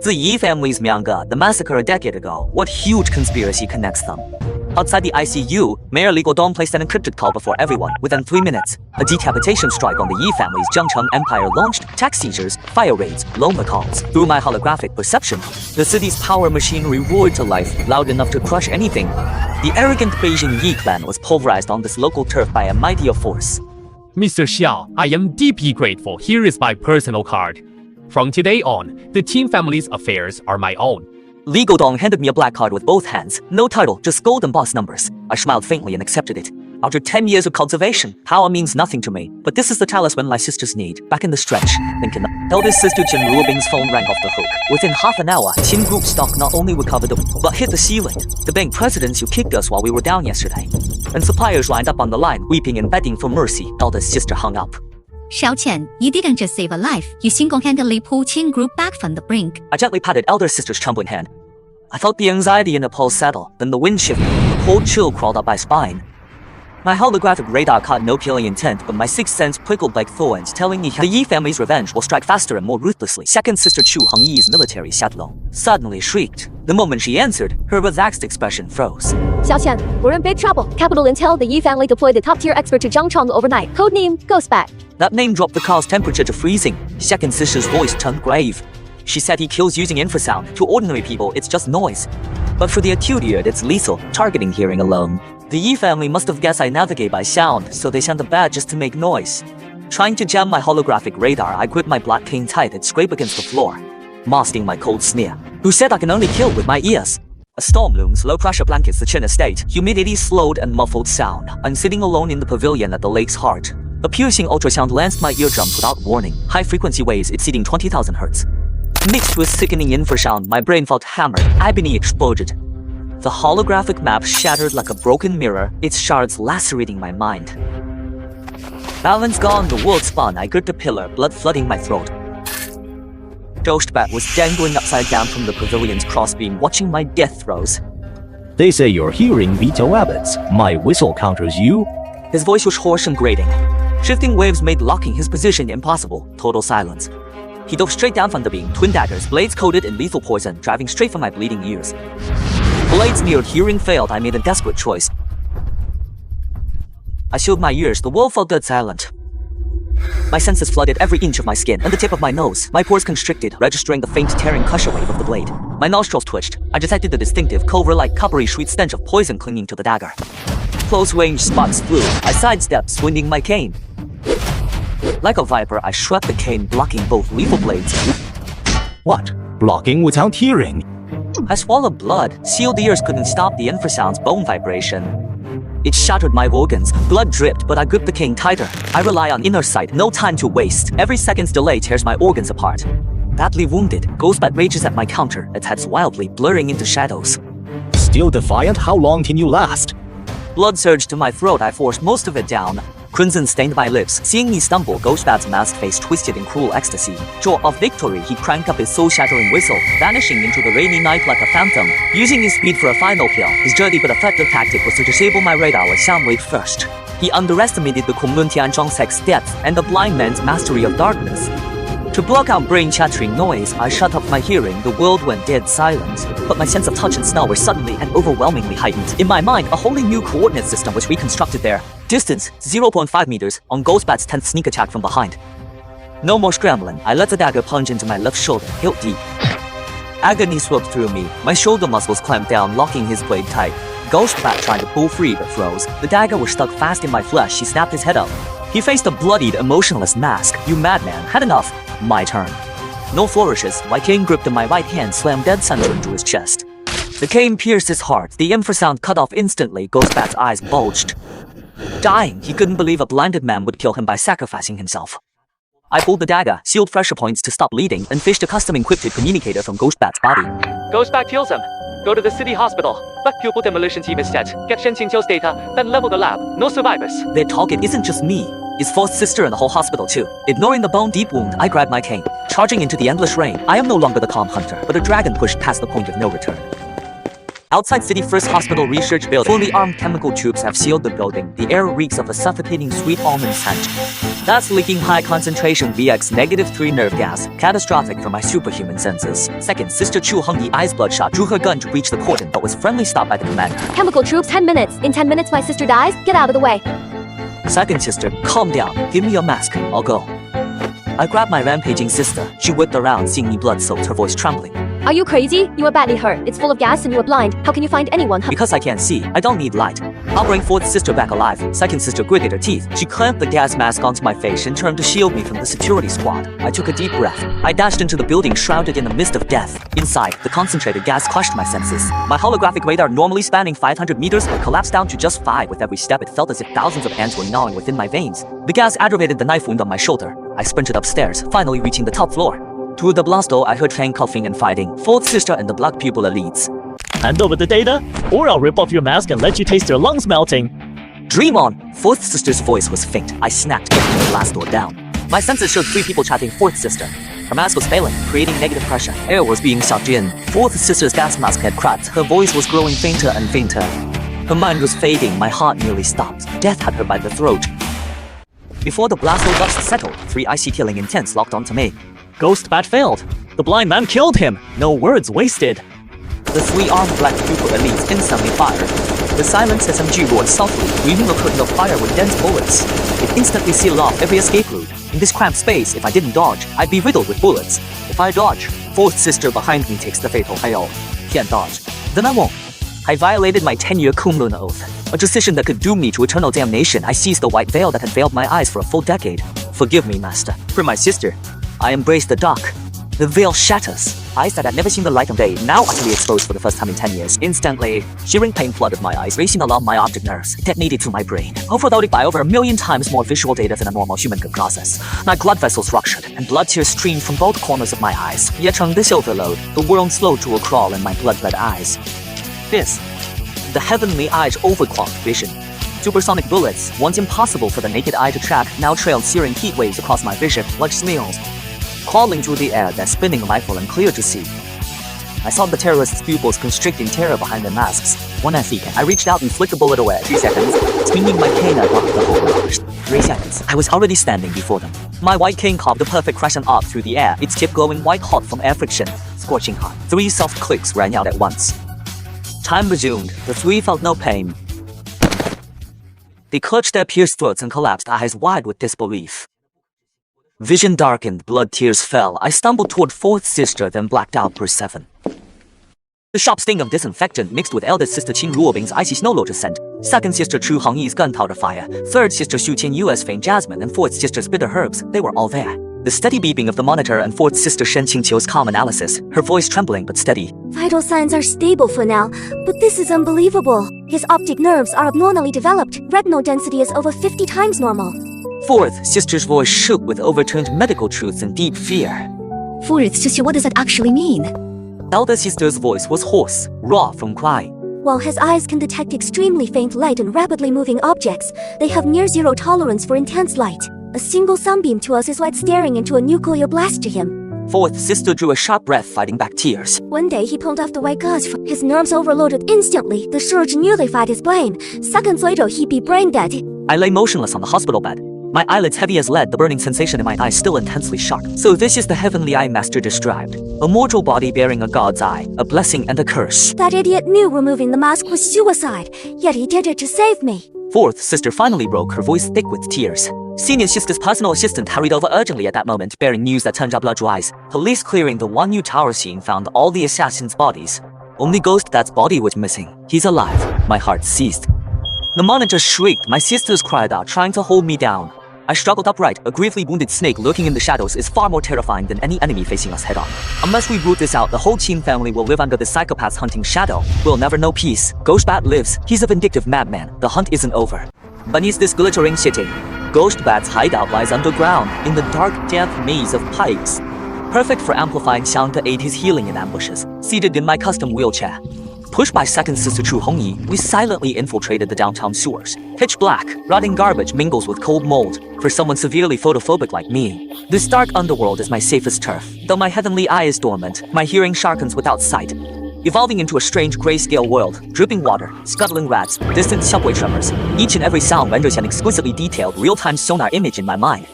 The Yi family's Mianga, the massacre a decade ago. What huge conspiracy connects them? Outside the ICU, Mayor Li Guodong placed an encrypted call before everyone. Within 3 minutes, a decapitation strike on the Yi family's Jiangcheng Empire launched. Tax seizures, fire raids, loan calls. Through my holographic perception, the city's power machinery roared to life, loud enough to crush anything. The arrogant Beijing Yi clan was pulverized on this local turf by a mightier force. Mr. Xiao, I am deeply grateful. Here is my personal card. From today on, the Qin family's affairs are my own. Li Guodong handed me a black card with both hands. No title, just gold and boss numbers. I smiled faintly and accepted it. After 10 years of cultivation, power means nothing to me. But this is the talisman my sisters need. Back in the stretch, thinking eldest sister Chen Ruobing's phone rang off the hook. Within half an hour, Qin Group stock not only recovered but hit the ceiling. The bank presidents who kicked us while we were down yesterday. And suppliers lined up on the line, weeping and begging for mercy. Eldest sister hung up. Xiao Chen, you didn't just save a life, you single-handedly pulled Qin Group back from the brink. I gently patted elder sister's trembling hand. I felt the anxiety in the pulse settle, then the wind shifted. A cold chill crawled up my spine. My holographic radar caught no killing intent, but my sixth sense prickled like thorns, telling me the Yi family's revenge will strike faster and more ruthlessly. Second sister Chu Hongyi's military Xiaolong suddenly shrieked. The moment she answered, her relaxed expression froze. Xiao Chen, we're in big trouble. Capital Intel, the Yi family deployed a top-tier expert to Zhangcheng overnight. Codename Ghostbat. That name dropped the car's temperature to freezing. Second sister's voice turned grave. She said he kills using infrasound. To ordinary people, it's just noise. But for the acute eared, it's lethal, targeting hearing alone. The Yi family must have guessed I navigate by sound, so they sent a bat just to make noise. Trying to jam my holographic radar, I gripped my black cane tight and scrape against the floor, masking my cold sneer. Who said I can only kill with my ears? A storm looms, low-pressure blankets the Chen estate. Humidity slowed and muffled sound. I'm sitting alone in the pavilion at the lake's heart. A piercing ultrasound lanced my eardrums without warning. High-frequency waves exceeding 20,000 hertz. Mixed with sickening infrasound, my brain felt hammered. Agony exploded. The holographic map shattered like a broken mirror, its shards lacerating my mind. Balance gone, the world spun. I gripped a pillar, blood flooding my throat. Ghostbat was dangling upside down from the pavilion's crossbeam, watching my death throes. They say your hearing beats your rabbits. My whistle counters you. His voice was hoarse and grating. Shifting waves made locking his position impossible. Total silence. He dove straight down from the beam, twin daggers, blades coated in lethal poison, driving straight for my bleeding ears. Blades neared, hearing failed. I made a desperate choice. I sealed my ears. The world felt dead silent. My senses flooded every inch of my skin and the tip of my nose. My pores constricted, registering the faint tearing pressure wave of the blade. My nostrils twitched. I detected the distinctive, cobra-like, coppery sweet stench of poison clinging to the dagger. Close-range spots flew. I sidestepped, swinging my cane. Like a viper, I shrugged the cane, blocking both lethal blades. What? Blocking without hearing? I swallowed blood. Sealed ears couldn't stop the infrasound's bone vibration. It shattered my organs. Blood dripped, but I gripped the cane tighter. I rely on inner sight, no time to waste. Every second's delay tears my organs apart. Badly wounded, Ghostbat rages at my counter, its heads wildly blurring into shadows. Still defiant? How long can you last? Blood surged to my throat. I forced most of it down. Crimson stained my lips. Seeing me stumble, Ghostbat's masked face twisted in cruel ecstasy. Sure of victory, he cranked up his soul-shattering whistle, vanishing into the rainy night like a phantom. Using his speed for a final kill, his dirty but effective tactic was to disable my radar with sound wave first. He underestimated the Kunlun Mountain's depth and the blind man's mastery of darkness. To block out brain-shattering noise, I shut off my hearing. The world went dead silent. But my sense of touch and smell were suddenly and overwhelmingly heightened. In my mind, a wholly new coordinate system was reconstructed there. Distance, 0.5 meters, on Ghostbat's 10th sneak attack from behind. No more scrambling. I let the dagger plunge into my left shoulder, hilt deep. Agony swept through me. My shoulder muscles clamped down, locking his blade tight. Ghost Bat tried to pull free but froze. The dagger was stuck fast in my flesh. He snapped his head up. He faced a bloodied, emotionless mask. You madman, had enough. My turn. No flourishes. My cane gripped in my right hand, slammed dead center into his chest. The cane pierced his heart. The infrasound cut off instantly. Ghost Bat's eyes bulged. Dying, he couldn't believe a blinded man would kill him by sacrificing himself. I pulled the dagger, sealed pressure points to stop bleeding, and fished a custom-encrypted communicator from Ghost Bat's body. Ghost Bat kills him. Go to the city hospital. Black Pupil demolition team is set. Get Shen Qingqiu's data, then level the lab. No survivors. Their target isn't just me. It's fourth sister and the whole hospital too. Ignoring the bone-deep wound, I grabbed my cane. Charging into the endless rain, I am no longer the calm hunter, but a dragon pushed past the point of no return. Outside City First Hospital Research Building, fully armed chemical troops have sealed the building. The air reeks of a suffocating sweet almond scent. That's leaking high concentration VX-3 nerve gas, catastrophic for my superhuman senses. Second, Sister Chu Hengyi, eyes bloodshot, drew her gun to reach the cordon, but was friendly stopped by the commander. Chemical troops, 10 minutes. In 10 minutes, my sister dies. Get out of the way. Second sister, calm down. Give me your mask. I'll go. I grabbed my rampaging sister. She whipped around, seeing me blood-soaked, her voice trembling. Are you crazy? You are badly hurt. It's full of gas and you are blind. How can you find anyone? Because I can't see, I don't need light. I'll bring fourth sister back alive. Second sister gritted her teeth. She clamped the gas mask onto my face and turned to shield me from the security squad. I took a deep breath. I dashed into the building, shrouded in the mist of death. Inside, the concentrated gas crushed my senses. My holographic radar, normally spanning 500 meters, collapsed down to just 5. With every step, it felt as if thousands of ants were gnawing within my veins. The gas aggravated the knife wound on my shoulder. I sprinted upstairs, finally reaching the top floor. Through the blast door, I heard handcuffing and fighting. Fourth sister and the Black Pupil elites. Hand over the data, or I'll rip off your mask and let you taste your lungs melting. Dream on! Fourth sister's voice was faint. I snapped, kicking the blast door down. My senses showed 3 people chatting fourth sister. Her mask was failing, creating negative pressure. Air was being sucked in. Fourth sister's gas mask had cracked. Her voice was growing fainter and fainter. Her mind was fading. My heart nearly stopped. Death had her by the throat. Before the blast door dust settled, 3 icy killing intents locked onto me. Ghost Bat failed. The blind man killed him. No words wasted. The 3 armed Black Pupil elites instantly fired. The silenced SMG roared softly, weaving a curtain of fire with dense bullets. It instantly sealed off every escape route. In this cramped space, if I didn't dodge, I'd be riddled with bullets. If I dodge, fourth sister behind me takes the fatal hail. Can't dodge. Then I won't. I violated my 10-year Kunlun oath, a decision that could doom me to eternal damnation. I seized the white veil that had veiled my eyes for a full decade. Forgive me, master. For my sister, I embraced the dark. The veil shatters. Eyes that had never seen the light of day, now utterly exposed for the first time in 10 years. Instantly, shearing pain flooded my eyes, racing along my optic nerves. It detonated through my brain, overloaded by over 1,000,000 times more visual data than a normal human could process. My blood vessels ruptured, and blood tears streamed from both corners of my eyes. Yet from this overload, the world slowed to a crawl in my blood-red eyes. This, the heavenly eyes overclocked vision. Supersonic bullets, once impossible for the naked eye to track, now trailed searing heat waves across my vision, like snails, crawling through the air, their spinning rifle unclear to see. I saw the terrorists' pupils constricting terror behind their masks. One second, I reached out and flicked a bullet away. 3 seconds, swinging my cane, I blocked the whole burst. 3 seconds, I was already standing before them. My white cane carved a perfect crescent arc through the air, its tip glowing white hot from air friction, scorching hot. 3 soft clicks rang out at once. Time resumed. The 3 felt no pain. They clutched their pierced throats and collapsed, eyes wide with disbelief. Vision darkened, blood tears fell. I stumbled toward fourth sister, then blacked out per 7. The sharp sting of disinfectant mixed with eldest sister Qin Ruobing's icy snow lotus scent, second sister Chu Hengyi's gunpowder fire, third sister Xiao Chen US faint jasmine, and fourth sister's bitter herbs, they were all there. The steady beeping of the monitor and fourth sister Shen Qingqiu's calm analysis, her voice trembling but steady. Vital signs are stable for now, but this is unbelievable. His optic nerves are abnormally developed. Retinal density is over 50 times normal. Fourth sister's voice shook with overturned medical truths and deep fear. Fourth sister, what does that actually mean? Elder sister's voice was hoarse, raw from crying. While his eyes can detect extremely faint light and rapidly moving objects, they have near zero tolerance for intense light. A single sunbeam to us is like staring into a nuclear blast to him. Fourth sister drew a sharp breath, fighting back tears. One day he pulled off the white gauze. His nerves overloaded instantly. The surge nullified his brain. Seconds later, he'd be brain dead. I lay motionless on the hospital bed. My eyelids heavy as lead, the burning sensation in my eyes still intensely sharp. So this is the heavenly eye master described. A mortal body bearing a god's eye, a blessing and a curse. That idiot knew removing the mask was suicide, yet he did it to save me. Fourth sister finally broke, her voice thick with tears. Senior sister's personal assistant hurried over urgently at that moment, bearing news that turned our blood rise. Police clearing the one new tower scene found all the assassins' bodies. Only Ghost Bat's body was missing. He's alive. My heart seized. The monitor shrieked. My sisters cried out, trying to hold me down. I struggled upright. A gravely wounded snake lurking in the shadows is far more terrifying than any enemy facing us head-on. Unless we root this out, the whole Chen family will live under the psychopath's hunting shadow. We'll never know peace. Ghost Bat lives. He's a vindictive madman. The hunt isn't over. Beneath this glittering city, Ghost Bat's hideout lies underground, in the dark, damp maze of pipes. Perfect for amplifying sound to aid his healing in ambushes. Seated in my custom wheelchair, pushed by second sister Chu Hongyi, we silently infiltrated the downtown sewers. Pitch black, rotting garbage mingles with cold mold. For someone severely photophobic like me, this dark underworld is my safest turf. Though my heavenly eye is dormant, my hearing sharpens without sight. Evolving into a strange grayscale world, dripping water, scuttling rats, distant subway tremors. Each and every sound renders an exquisitely detailed real-time sonar image in my mind.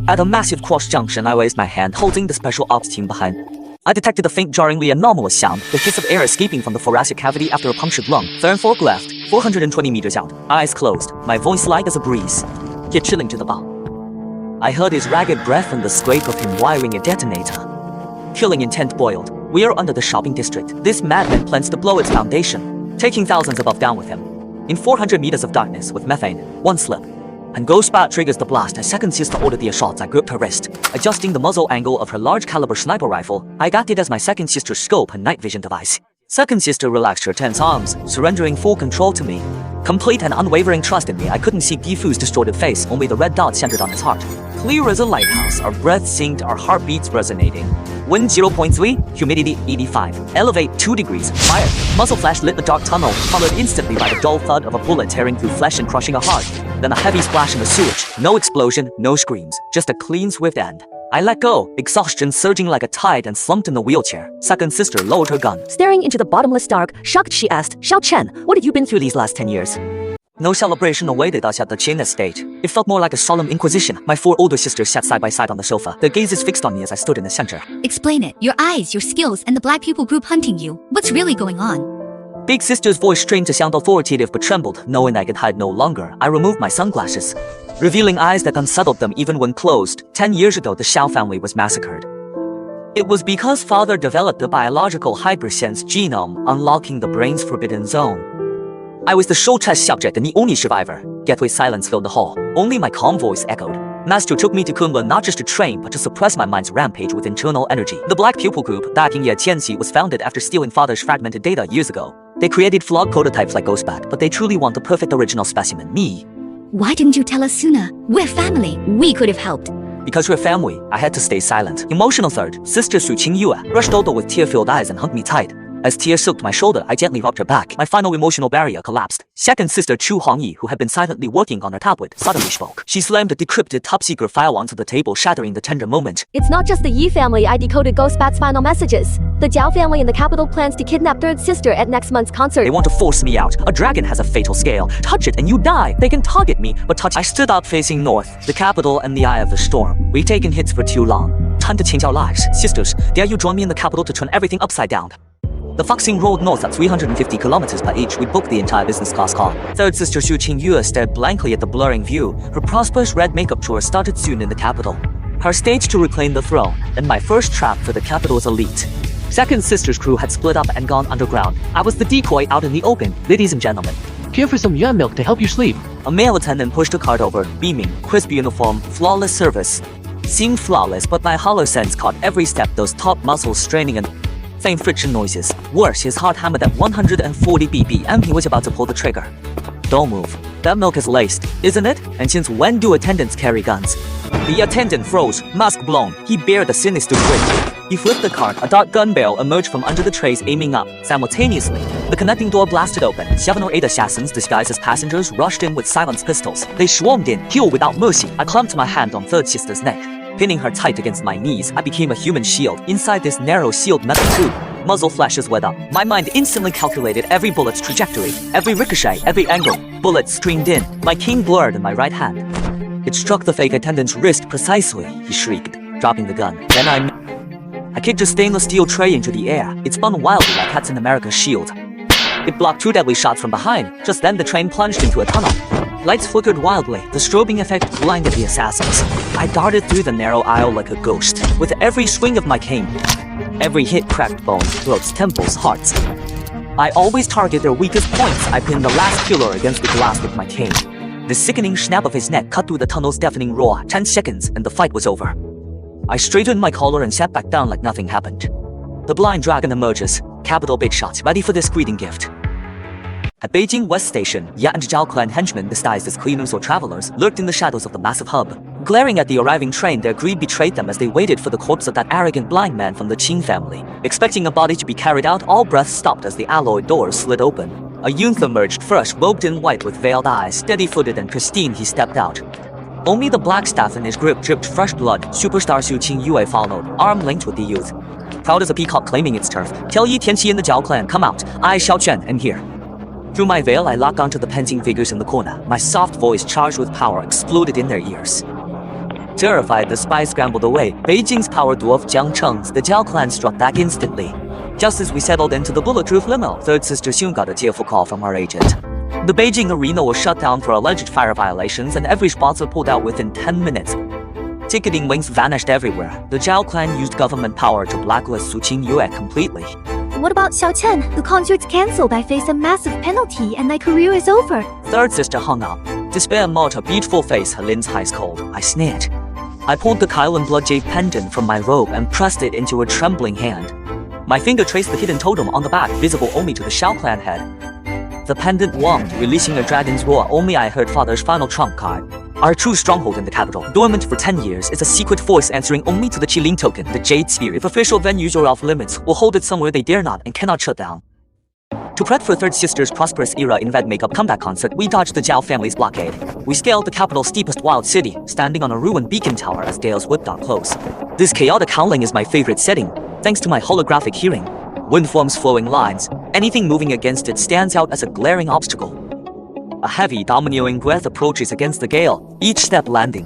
At a massive cross junction, I raised my hand, holding the special ops team behind. I detected a faint, jarringly anomalous sound, the hiss of air escaping from the thoracic cavity after a punctured lung. Turn fork left, 420 meters out, eyes closed, my voice light as a breeze. Yet chilling to the bone. I heard his ragged breath and the scrape of him wiring a detonator. Killing intent boiled. We are under the shopping district. This madman plans to blow its foundation, taking thousands above down with him. In 400 meters of darkness with methane, one slip, and Ghost Bat triggers the blast as second sister ordered the assault. I gripped her wrist, adjusting the muzzle angle of her large caliber sniper rifle. I got it as my second sister's scope and night vision device. Second sister relaxed her tense arms, surrendering full control to me. Complete and unwavering trust in me. I couldn't see Gifu's distorted face, only the red dot centered on his heart. Clear as a lighthouse, our breaths synced, our heartbeats resonating. Wind 0.3, humidity 85. Elevate 2 degrees. Fire. Muzzle flash lit the dark tunnel, followed instantly by the dull thud of a bullet tearing through flesh and crushing a heart. Then a heavy splash in the sewage. No explosion, no screams, just a clean, swift end. I let go, exhaustion surging like a tide, and slumped in the wheelchair. Second sister lowered her gun. Staring into the bottomless dark, shocked she asked, Xiao Chen, what have you been through these last 10 years? No celebration awaited us at the Chen estate. It felt more like a solemn inquisition. My 4 older sisters sat side by side on the sofa, their gazes fixed on me as I stood in the center. Explain it. Your eyes, your skills, and the Black Pupil group hunting you. What's really going on? Big sister's voice strained to sound authoritative but trembled. Knowing I could hide no longer, I removed my sunglasses, revealing eyes that unsettled them even when closed. 10 years ago, the Xiao family was massacred. It was because father developed the biological hypersense genome, unlocking the brain's forbidden zone. I was the show test subject and the only survivor. Gateway silence filled the hall. Only my calm voice echoed. Master took me to Kunlun not just to train, but to suppress my mind's rampage with internal energy. The Black Pupil Group, backing Ye Tianxi, was founded after stealing father's fragmented data years ago. They created flawed prototypes like Ghost Bat, but they truly want the perfect original specimen, me. Why didn't you tell us sooner? We're family. We could have helped. Because we're family, I had to stay silent. Emotional third, sister Su Qingyue rushed over with tear-filled eyes and hugged me tight. As tears soaked my shoulder, I gently rubbed her back. My final emotional barrier collapsed. Second sister Chu Hongyi, who had been silently working on her tablet, suddenly spoke. She slammed a decrypted top-secret file onto the table, shattering the tender moment. It's not just the Yi family. I decoded Ghost Bat's final messages. The Jiao family in the capital plans to kidnap third sister at next month's concert. They want to force me out. A dragon has a fatal scale. Touch it and you die. They can target me, but touch. I stood up facing north, the capital and the eye of the storm. We've taken hits for too long. Time to change our lives. Sisters, dare you join me in the capital to turn everything upside down? The Foxing rolled north at 350 kilometers per each. We booked the entire business class car. Third sister Xu Qingyue stared blankly at the blurring view. Her prosperous red makeup tour started soon in the capital. Her stage to reclaim the throne, and my first trap for the capital's elite. Second sister's crew had split up and gone underground. I was the decoy out in the open. Ladies and gentlemen, Here for some yuan milk to help you sleep. a male attendant pushed a cart over, beaming, crisp uniform, flawless service. Seemed flawless, but my hollow sense caught every step, those top muscles straining and faint friction noises. Worse, his heart hammered at 140 BPM. He was about to pull the trigger. Don't move. That milk is laced, isn't it? And since when do attendants carry guns? The attendant froze, mask blown. He bared a sinister grin. He flipped the cart. A dark gun barrel emerged from under the trays, aiming up. Simultaneously, the connecting door blasted open. 7 or 8 assassins disguised as passengers rushed in with silenced pistols. They swarmed in, kill without mercy. I clamped my hand on third sister's neck. Pinning her tight against my knees, I became a human shield. Inside this narrow sealed metal tube, muzzle flashes went up. My mind instantly calculated every bullet's trajectory, every ricochet, every angle. Bullets streamed in, my king blurred in my right hand. It struck the fake attendant's wrist precisely, he shrieked, dropping the gun. Then I kicked a stainless steel tray into the air. It spun wildly like Captain America's shield. It blocked 2 deadly shots from behind. Just then the train plunged into a tunnel. Lights flickered wildly. The strobing effect blinded the assassins. I darted through the narrow aisle like a ghost, with every swing of my cane. Every hit cracked bones, throats, temples, hearts. I always target their weakest points. I pinned the last killer against the glass with my cane. The sickening snap of his neck cut through the tunnel's deafening roar. 10 seconds, and the fight was over. I straightened my collar and sat back down like nothing happened. The blind dragon emerges. Capital big shots, ready for this greeting gift. At Beijing West Station, Ya and Zhao clan henchmen disguised as cleaners or travelers lurked in the shadows of the massive hub. Glaring at the arriving train, their greed betrayed them as they waited for the corpse of that arrogant blind man from the Qing family. Expecting a body to be carried out, all breaths stopped as the alloy doors slid open. A youth emerged first, robed in white with veiled eyes. Steady-footed and pristine, he stepped out. Only the black staff in his grip dripped fresh blood. Superstar Xu Qing Yue followed, arm linked with the youth. Proud as a peacock claiming its turf, Tell Yi Tianqi and the Zhao clan, come out. I, Xiao Chen, am here. Through my veil, I lock onto the panting figures in the corner. My soft voice, charged with power, exploded in their ears. Terrified, the spies scrambled away. Beijing's power dwarf Jiang Cheng's, the Zhao clan struck back instantly. Just as we settled into the bulletproof limo, third sister Xun got a tearful call from our agent. The Beijing arena was shut down for alleged fire violations, and every sponsor pulled out within 10 minutes. Ticketing links vanished everywhere. The Zhao clan used government power to blacklist Xu Qing Yue completely. What about Xiao Chen? The concert's cancelled. I face a massive penalty and my career is over. Third sister hung up. Despair marred her beautiful face, her limbs ice cold. I sneered. I pulled the Kyle and blood jade pendant from my robe and pressed it into a trembling hand. My finger traced the hidden totem on the back, visible only to the Xiao clan head. The pendant warmed, releasing a dragon's roar. Only I heard father's final trump card. Our true stronghold in the capital, dormant for 10 years, is a secret force answering only to the Qilin token, the Jade Sphere. If official venues are off limits, we'll hold it somewhere they dare not and cannot shut down. To prep for third sister's prosperous era in red makeup comeback concert, we dodged the Zhao family's blockade. We scaled the capital's steepest wild city, standing on a ruined beacon tower as gales whipped out close. This chaotic howling is my favorite setting, thanks to my holographic hearing. Wind forms flowing lines. Anything moving against it stands out as a glaring obstacle. A heavy, domineering breath approaches against the gale, each step landing,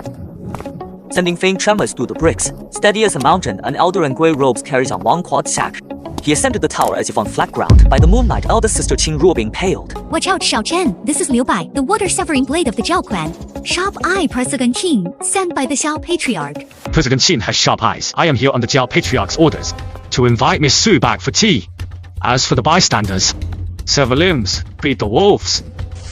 sending faint tremors through the bricks. Steady as a mountain, an elder in grey robes carries a long quad sack. He ascended the tower as if on flat ground. By the moonlight, eldest sister Qing Ruo being paled. Watch out, Xiao Chen. This is Liu Bai, the water-suffering blade of the Zhao clan. Sharp Eye President Qing, sent by the Xiao Patriarch. President Qin has sharp eyes. I am here on the Xiao Patriarch's orders to invite Miss Su back for tea. As for the bystanders, sever limbs, beat the wolves.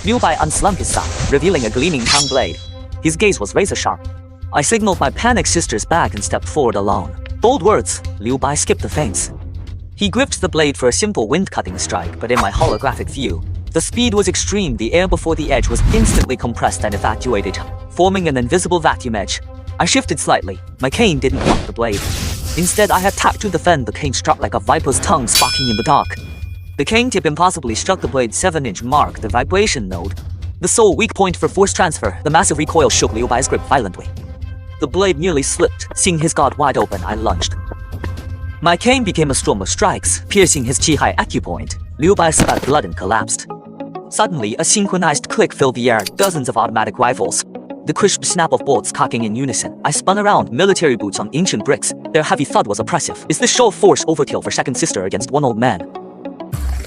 Liu Bai unslung his sack, revealing a gleaming tongue blade. His gaze was razor-sharp. I signaled my panicked sisters back and stepped forward alone. Bold words, Liu Bai skipped the fence. He gripped the blade for a simple wind-cutting strike, but in my holographic view, the speed was extreme. The air before the edge was instantly compressed and evacuated, forming an invisible vacuum edge. I shifted slightly. My cane didn't block the blade. Instead, I had tapped to defend. The cane struck like a viper's tongue sparking in the dark. The cane tip impossibly struck the blade's 7-inch mark, the vibration node. The sole weak point for force transfer. The massive recoil shook Liu Bai's grip violently. The blade nearly slipped. Seeing his guard wide open, I lunged. My cane became a storm of strikes, piercing his chi-hai acupoint. Liu Bai spat blood and collapsed. Suddenly, a synchronized click filled the air, dozens of automatic rifles. The crisp snap of bolts cocking in unison. I spun around, military boots on ancient bricks. Their heavy thud was oppressive. Is this show of force overkill for second sister against one old man?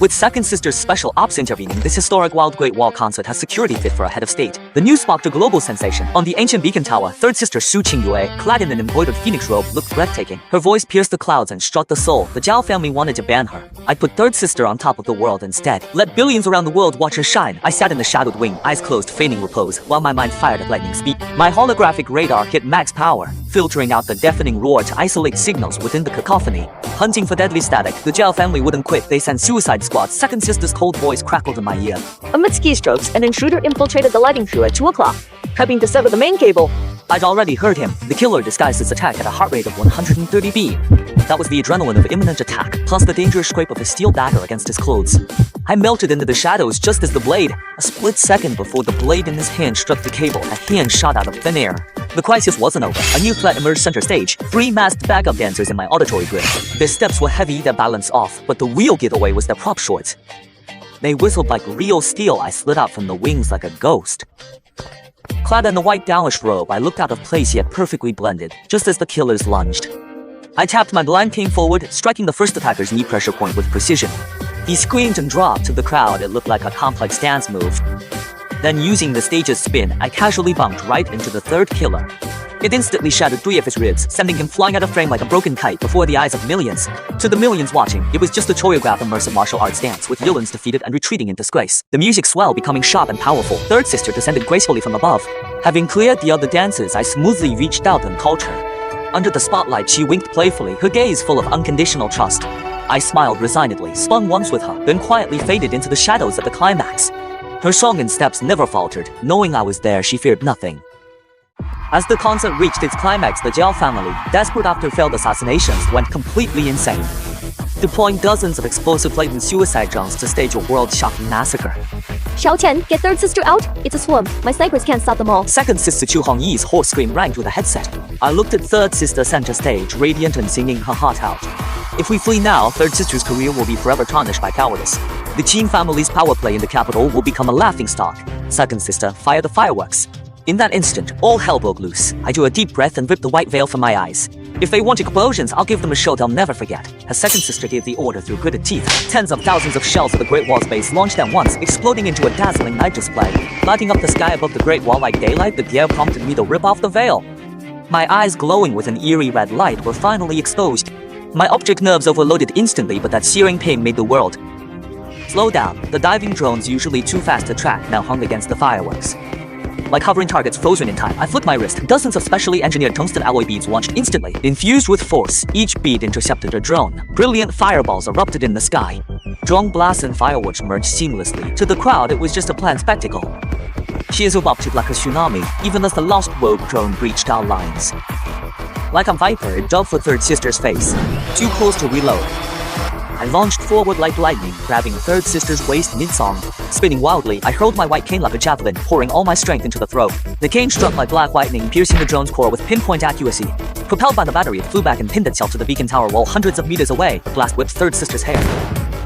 With second sister's special ops intervening, this historic Wild Great Wall concert has security fit for a head of state. The news sparked a global sensation. On the ancient beacon tower, third sister Xu Qing Yue, clad in an embroidered phoenix robe, looked breathtaking. Her voice pierced the clouds and struck the soul. The Zhao family wanted to ban her. I put third sister on top of the world instead. Let billions around the world watch her shine. I sat in the shadowed wing, eyes closed, feigning repose, while my mind fired at lightning speed. My holographic radar hit max power, filtering out the deafening roar to isolate signals within the cacophony. Hunting for deadly static, the Zhao family wouldn't quit. They sent suicide squads. Second sister's cold voice crackled in my ear. Amidst keystrokes, an intruder infiltrated the lighting crew at 2 o'clock, prepping to sever the main cable. I'd already heard him. The killer disguised his attack at a heart rate of 130 beat. That was the adrenaline of imminent attack, plus the dangerous scrape of his steel dagger against his clothes. I melted into the shadows just as the blade, a split second before the blade in his hand struck the cable, a hand shot out of thin air. The crisis wasn't over. A new threat emerged center stage. 3 masked backup dancers in my auditory grid. Their steps were heavy, their balance off, but the real giveaway was their prop shorts. They whistled like real steel. I slid out from the wings like a ghost. Clad in the white Daoish robe, I looked out of place yet perfectly blended, just as the killers lunged. I tapped my blind cane forward, striking the first attacker's knee pressure point with precision. He screamed and dropped. To the crowd, it looked like a complex dance move. Then using the stage's spin, I casually bumped right into the third killer. It instantly shattered 3 of his ribs, sending him flying out of frame like a broken kite before the eyes of millions. To the millions watching, it was just a choreographed immersive martial arts dance with villains defeated and retreating in disgrace. The music swelled, becoming sharp and powerful. Third sister descended gracefully from above. Having cleared the other dancers, I smoothly reached out and called her. Under the spotlight, she winked playfully, her gaze full of unconditional trust. I smiled resignedly, spun once with her, then quietly faded into the shadows at the climax. Her song and steps never faltered. Knowing I was there, she feared nothing. As the concert reached its climax, the Xiao family, desperate after failed assassinations, went completely insane, deploying dozens of explosive latent suicide drones to stage a world-shocking massacre. Xiao Chen, get third sister out. It's a swarm. My snipers can't stop them all. Second sister Chu Hongyi's hoarse scream rang through the headset. I looked at third sister center stage, radiant and singing her heart out. If we flee now, third sister's career will be forever tarnished by cowardice. The Qin family's power play in the capital will become a laughingstock. Second sister, fire the fireworks. In that instant, all hell broke loose. I drew a deep breath and ripped the white veil from my eyes. If they want explosions, I'll give them a show they'll never forget. Her second sister gave the order through gritted teeth. Tens of thousands of shells of the Great Wall's base launched at once, exploding into a dazzling night display. Lighting up the sky above the Great Wall like daylight, the glare prompted me to rip off the veil. My eyes glowing with an eerie red light were finally exposed. My optic nerves overloaded instantly, but that searing pain made the world slow down. The diving drones, usually too fast to track, now hung against the fireworks. Like hovering targets frozen in time, I flicked my wrist. Dozens of specially engineered tungsten alloy beads launched instantly. Infused with force, each bead intercepted a drone. Brilliant fireballs erupted in the sky. Drone blasts and fireworks merged seamlessly. To the crowd, it was just a planned spectacle. She is erupted like a tsunami, even as the lost rogue drone breached our lines. Like a viper, it dove for third sister's face. Too close to reload. I launched forward like lightning, grabbing third sister's waist mid-song. Spinning wildly, I hurled my white cane like a javelin, pouring all my strength into the throw. The cane struck like black lightning, piercing the drone's core with pinpoint accuracy. Propelled by the battery, it flew back and pinned itself to the beacon tower wall hundreds of meters away. The blast whipped third sister's hair.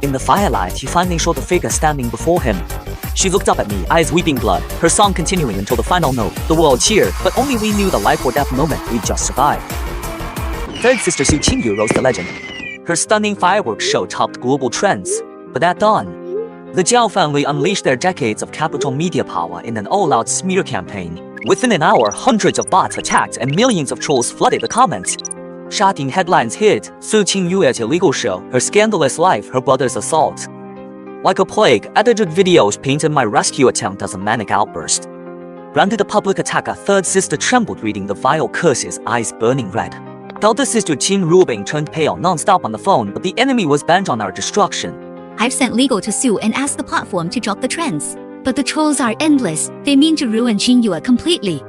In the firelight, he finally saw the figure standing before him. She looked up at me, eyes weeping blood, her song continuing until the final note. The world cheered, but only we knew the life or death moment we'd just survived. Third sister Su Qingyu rose to legend. Her stunning fireworks show topped global trends. But at dawn, the Xiao family unleashed their decades of capital media power in an all-out smear campaign. Within an hour, hundreds of bots attacked and millions of trolls flooded the comments. Shocking headlines hit Su Qingyu's illegal show, her scandalous life, her brother's assault. Like a plague, edited videos painted my rescue attempt as a manic outburst. Branded a public attacker, third sister trembled reading the vile curses, eyes burning red. Elder sister Qin Rubing turned pale non-stop on the phone, but the enemy was bent on our destruction. I've sent legal to sue and asked the platform to drop the trends. But the trolls are endless. They mean to ruin Qingyue completely.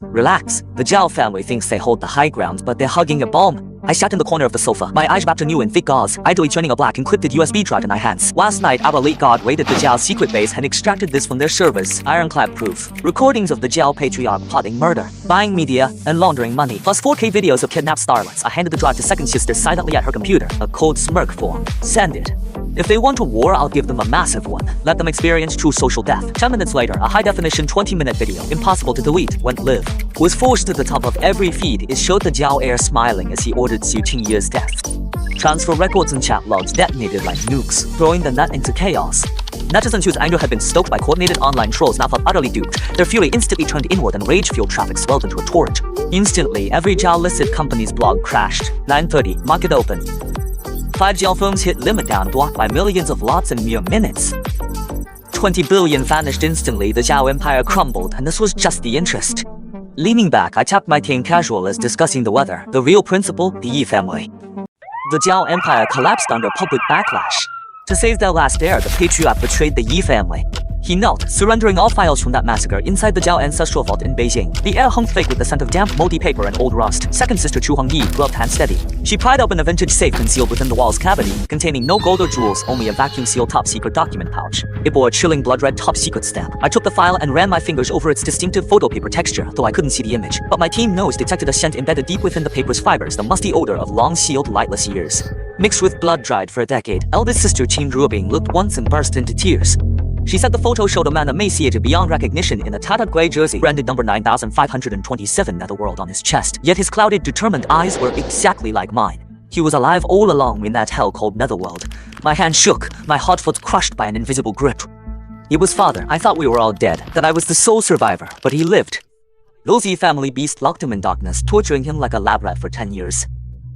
Relax. The Xiao family thinks they hold the high ground, but they're hugging a bomb. I sat in the corner of the sofa, my eyes wrapped anew in thick gauze, idly turning a black encrypted USB drive in my hands. Last night, our elite guard raided the Xiao secret base and extracted this from their servers. Ironclad proof. Recordings of the Xiao patriarch plotting murder, buying media, and laundering money. Plus 4K videos of kidnapped starlets. I handed the drive to second sister silently at her computer. A cold smirk formed. Send it. If they want a war, I'll give them a massive one. Let them experience true social death. 10 minutes later, a high-definition 20-minute video, impossible to delete, went live. Was forced to the top of every feed. It showed the Xiao heir smiling as he ordered Su Qingyu's death. Transfer records and chat logs detonated like nukes, throwing the net into chaos. Netizens whose anger had been stoked by coordinated online trolls now felt utterly duped. Their fury instantly turned inward and rage-fueled traffic swelled into a torrent. Instantly, every Xiao-listed company's blog crashed. 9:30, market open. 5 Xiao firms hit limit down, blocked by millions of lots in mere minutes. 20 billion vanished instantly, the Xiao empire crumbled, and this was just the interest. Leaning back, I tapped my cane casual as discussing the weather. The real principal, the Yi family. The Xiao empire collapsed under public backlash. To save their last heir, the patriarch betrayed the Yi family. He knelt, surrendering all files from that massacre inside the Xiao ancestral vault in Beijing. The air hung thick with the scent of damp, moldy paper and old rust. Second sister Chu Hongyi gloved hand steady. She pried open a vintage safe concealed within the wall's cavity, containing no gold or jewels, only a vacuum-sealed top-secret document pouch. It bore a chilling blood-red top-secret stamp. I took the file and ran my fingers over its distinctive photo paper texture, though I couldn't see the image. But my keen nose detected a scent embedded deep within the paper's fibers, the musty odor of long-sealed, lightless years. Mixed with blood dried for a decade, eldest sister Qin Rubing looked once and burst into tears. She said the photo showed a man emaciated beyond recognition in a tattered gray jersey, branded number 9527 netherworld on his chest. Yet his clouded, determined eyes were exactly like mine. He was alive all along in that hell called netherworld. My hand shook, my heart felt crushed by an invisible grip. It was father. I thought we were all dead, that I was the sole survivor, but he lived. Those Yi family beasts locked him in darkness, torturing him like a lab rat for 10 years.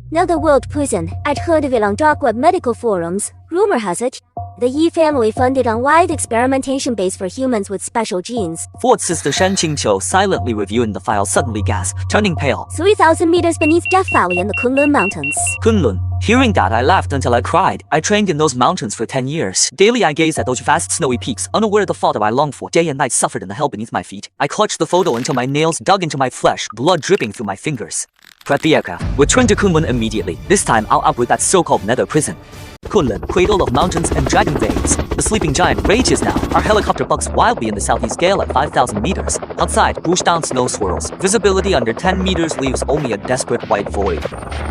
Another world prison. I'd heard of it on dark web medical forums. Rumor has it, the Yi family funded unwide experimentation base for humans with special genes. Fourth sister Shen Qingqiu, silently reviewing the file, suddenly gasped, turning pale. 3,000 meters beneath Death Valley in the Kunlun Mountains. Kunlun. Hearing that, I laughed until I cried. I trained in those mountains for 10 years. Daily I gazed at those vast snowy peaks, unaware of the father I longed for. Day and night suffered in the hell beneath my feet. I clutched the photo until my nails dug into my flesh, blood dripping through my fingers. Prep the aircraft. Return to Kunlun immediately. This time I'll uproot that so-called nether prison. Kunlun, cradle of mountains and dragon veins. The sleeping giant rages now. Our helicopter bucks wildly in the southeast gale at 5,000 meters. Outside, push down snow swirls. Visibility under 10 meters leaves only a desperate white void.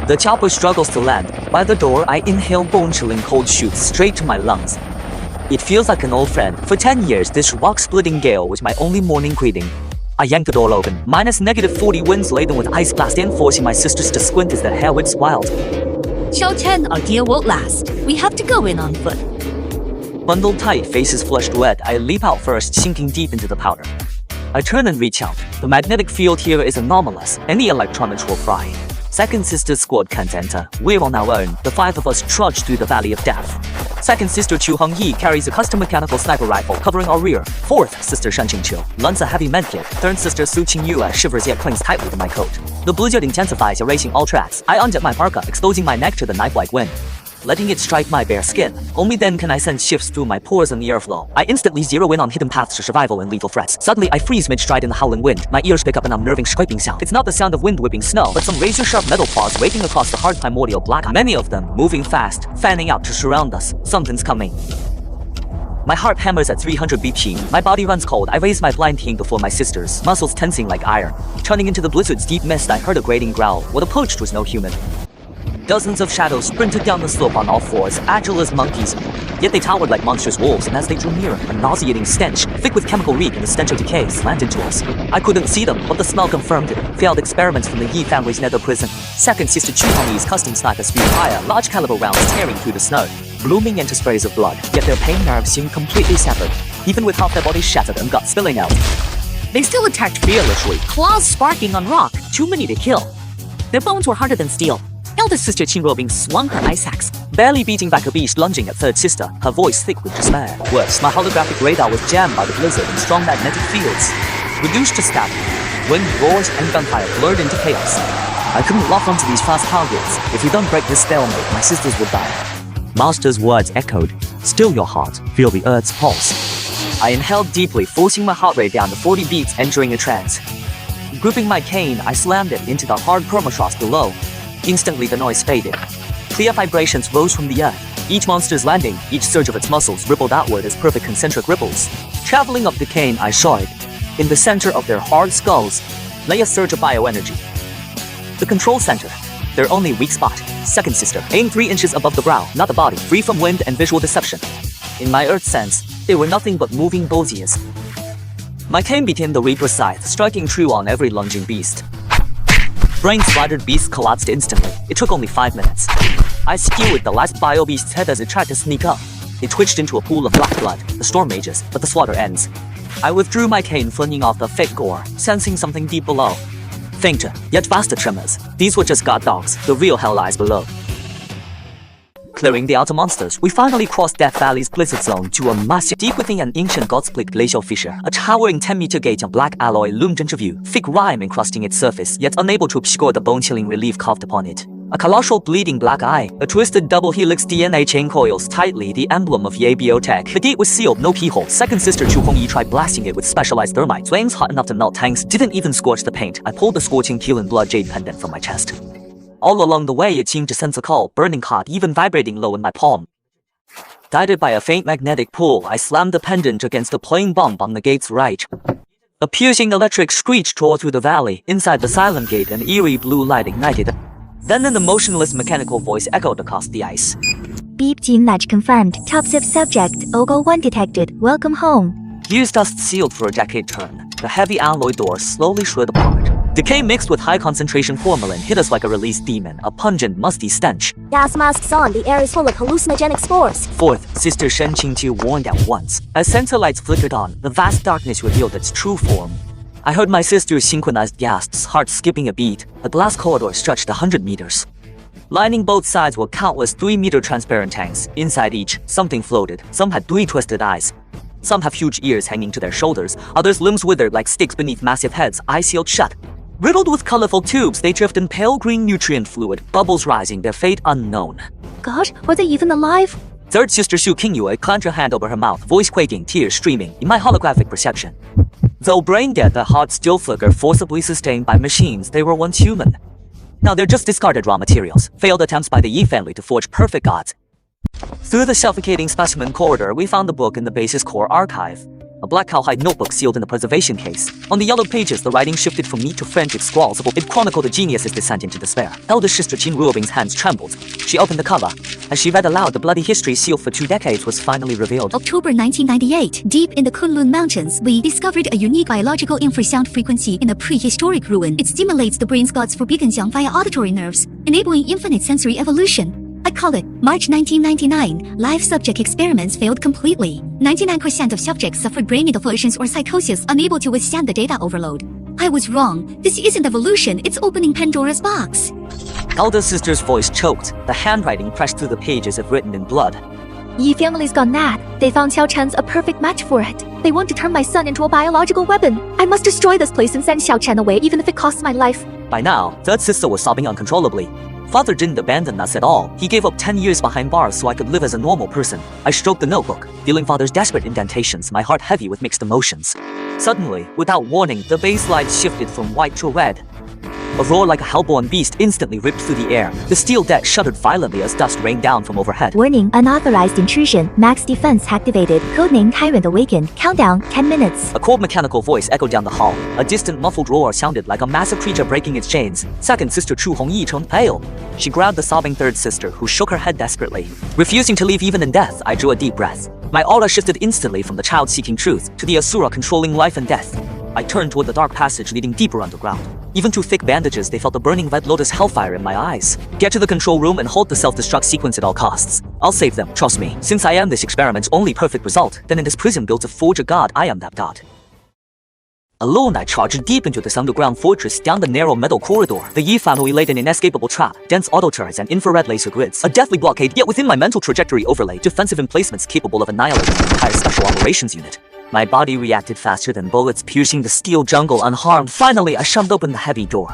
The chopper struggles to land. By the door, I inhale bone-chilling cold shoots straight to my lungs. It feels like an old friend. For 10 years, this rock-splitting gale was my only morning greeting. I yanked the door open. Minus -40 winds laden with ice blast in, forcing my sisters to squint as their hair whips wild. Xiao Chen, our dear won't last. We have to go in on foot. Bundled tight, faces flushed wet, I leap out first, sinking deep into the powder. I turn and reach out. The magnetic field here is anomalous. Any electronics will fry. Second sister's squad can't enter. We're on our own. The 5 of us trudge through the valley of death. Second sister Chu Hongyi carries a custom mechanical sniper rifle covering our rear. Fourth sister Shen Qingqiu lends a heavy medkit. Third sister Su Qingyue shivers yet clings tightly to my coat. The blizzard intensifies, erasing all tracks. I undip my parka, exposing my neck to the knife-like wind, letting it strike my bare skin. Only then can I sense shifts through my pores and the airflow. I instantly zero in on hidden paths to survival and lethal threats. Suddenly, I freeze mid-stride in the howling wind. My ears pick up an unnerving scraping sound. It's not the sound of wind whipping snow, but some razor-sharp metal claws raking across the hard primordial black. Many of them moving fast, fanning out to surround us. Something's coming. My heart hammers at 300 BPM. My body runs cold. I raise my blind team before my sisters, muscles tensing like iron. Turning into the blizzard's deep mist, I heard a grating growl. What approached was no human. Dozens of shadows sprinted down the slope on all fours, agile as monkeys. Yet they towered like monstrous wolves, and as they drew nearer, a nauseating stench, thick with chemical reek and the stench of decay, slanted to us. I couldn't see them, but the smell confirmed it. Failed experiments from the Yi family's nether prison. Second sister Chu Hongyi's custom sniper spewed fire, large caliber rounds tearing through the snow, blooming into sprays of blood. Yet their pain nerves seemed completely severed, even with half their bodies shattered and guts spilling out. They still attacked fearlessly, claws sparking on rock, too many to kill. Their bones were harder than steel. Eldest sister Qinruobing swung her ice axe, barely beating back a beast lunging at third sister, her voice thick with despair. Worse, my holographic radar was jammed by the blizzard and strong magnetic fields. Reduced to static, wind roars and gunfire blurred into chaos. I couldn't lock onto these fast targets. If we don't break this stalemate, my sisters would die. Master's words echoed. Still your heart, feel the earth's pulse. I inhaled deeply, forcing my heart rate down to 40 beats, entering a trance. Gripping my cane, I slammed it into the hard permafrost below. Instantly, the noise faded. Clear vibrations rose from the earth. Each monster's landing, each surge of its muscles rippled outward as perfect concentric ripples. Traveling up the cane, I saw it. In the center of their hard skulls lay a surge of bioenergy. The control center, their only weak spot. Second sister, aimed 3 inches above the brow, not the body, free from wind and visual deception. In my earth sense, they were nothing but moving bullseyes. My cane became the Reaper's scythe, striking true on every lunging beast. Brain-splattered beast collapsed instantly. It took only 5 minutes. I skewered the last bio-beast's head as it tried to sneak up. It twitched into a pool of black blood. The storm rages, but the slaughter ends. I withdrew my cane, flinging off the fake gore, sensing something deep below. Fainter, yet vaster tremors. These were just god dogs. The real hell lies below. Clearing the outer monsters, we finally crossed Death Valley's blizzard zone to a massive, deep within an ancient god-split glacial fissure. A towering 10-meter gate of black alloy loomed into view, thick rime encrusting its surface, yet unable to obscure the bone-chilling relief carved upon it. A colossal bleeding black eye, a twisted double helix DNA chain coils tightly, the emblem of Ye Biotech. The gate was sealed, no keyhole. Second sister Chu Hongyi tried blasting it with specialized thermite. Flames hot enough to melt tanks didn't even scorch the paint. I pulled the scorching keel and blood jade pendant from my chest. All along the way, it seemed to sense a call, burning hot, even vibrating low in my palm. Guided by a faint magnetic pull, I slammed the pendant against a plain bump on the gate's right. A piercing electric screech tore through the valley. Inside the silent gate, an eerie blue light ignited. Then an emotionless mechanical voice echoed across the ice. Beep team match confirmed. Top zip subject. Ogo 1 detected. Welcome home. Years dust sealed for a decade turn. The heavy alloy door slowly slid apart. Decay mixed with high concentration formalin hit us like a released demon, a pungent, musty stench. Gas masks on, the air is full of hallucinogenic spores. Fourth, Sister Shen Qingqiu warned at once. As sensor lights flickered on, the vast darkness revealed its true form. I heard my sister's synchronized gasps, heart skipping a beat. A glass corridor stretched 100 meters. Lining both sides were countless 3-meter transparent tanks. Inside each, something floated. Some had 3 twisted eyes. Some have huge ears hanging to their shoulders. Others limbs withered like sticks beneath massive heads, eyes sealed shut. Riddled with colorful tubes, they drift in pale green nutrient fluid, bubbles rising, their fate unknown. Gosh, were they even alive? Third Sister Shu Qingyue clamped her hand over her mouth, voice quaking, tears streaming, in my holographic perception. Though brain dead, their hearts still flicker, forcibly sustained by machines, they were once human. Now they're just discarded raw materials, failed attempts by the Yi family to forge perfect gods. Through the suffocating specimen corridor, we found the book in the base's core archive. A black cowhide notebook sealed in a preservation case. On the yellow pages, the writing shifted from neat to frantic scrawls. It chronicled a genius's descent into despair. Elder Sister Qin Ruobing's hands trembled. She opened the cover. As she read aloud, the bloody history sealed for 2 decades was finally revealed. October 1998, deep in the Kunlun Mountains, we discovered a unique biological infrasound frequency in a prehistoric ruin. It stimulates the brain's God's forbidden yang via auditory nerves, enabling infinite sensory evolution. I call it March 1999. Live subject experiments failed completely. 99% of subjects suffered brain involutions or psychosis, unable to withstand the data overload. I was wrong. This isn't evolution, it's opening Pandora's box. Elder Sister's voice choked. The handwriting pressed through the pages if written in blood. Yi family's gone mad. They found Xiao Chen's a perfect match for it. They want to turn my son into a biological weapon. I must destroy this place and send Xiao Chen away, even if it costs my life. By now, Third Sister was sobbing uncontrollably. Father didn't abandon us at all. He gave up 10 years behind bars so I could live as a normal person. I stroked the notebook, feeling Father's desperate indentations, my heart heavy with mixed emotions. Suddenly, without warning, the base lights shifted from white to red. A roar like a hellborn beast instantly ripped through the air. The steel deck shuddered violently as dust rained down from overhead. Warning, unauthorized intrusion. Max defense activated. Codename Tyrant awakened. Countdown, 10 minutes. A cold mechanical voice echoed down the hall. A distant muffled roar sounded like a massive creature breaking its chains. Second Sister Chu Hongyi turned pale. She grabbed the sobbing third sister, who shook her head desperately. Refusing to leave even in death, I drew a deep breath. My aura shifted instantly from the child seeking truth to the Asura controlling life and death. I turned toward the dark passage leading deeper underground. Even through thick bandages, they felt the burning red lotus hellfire in my eyes. Get to the control room and halt the self-destruct sequence at all costs. I'll save them, trust me. Since I am this experiment's only perfect result, then in this prison built to forge a god, I am that god. Alone, I charged deep into this underground fortress down the narrow metal corridor. The Yi family laid an inescapable trap, dense auto turrets and infrared laser grids. A deathly blockade, yet within my mental trajectory overlay, defensive emplacements capable of annihilating the entire special operations unit. My body reacted faster than bullets piercing the steel jungle unharmed. Finally, I shoved open the heavy door.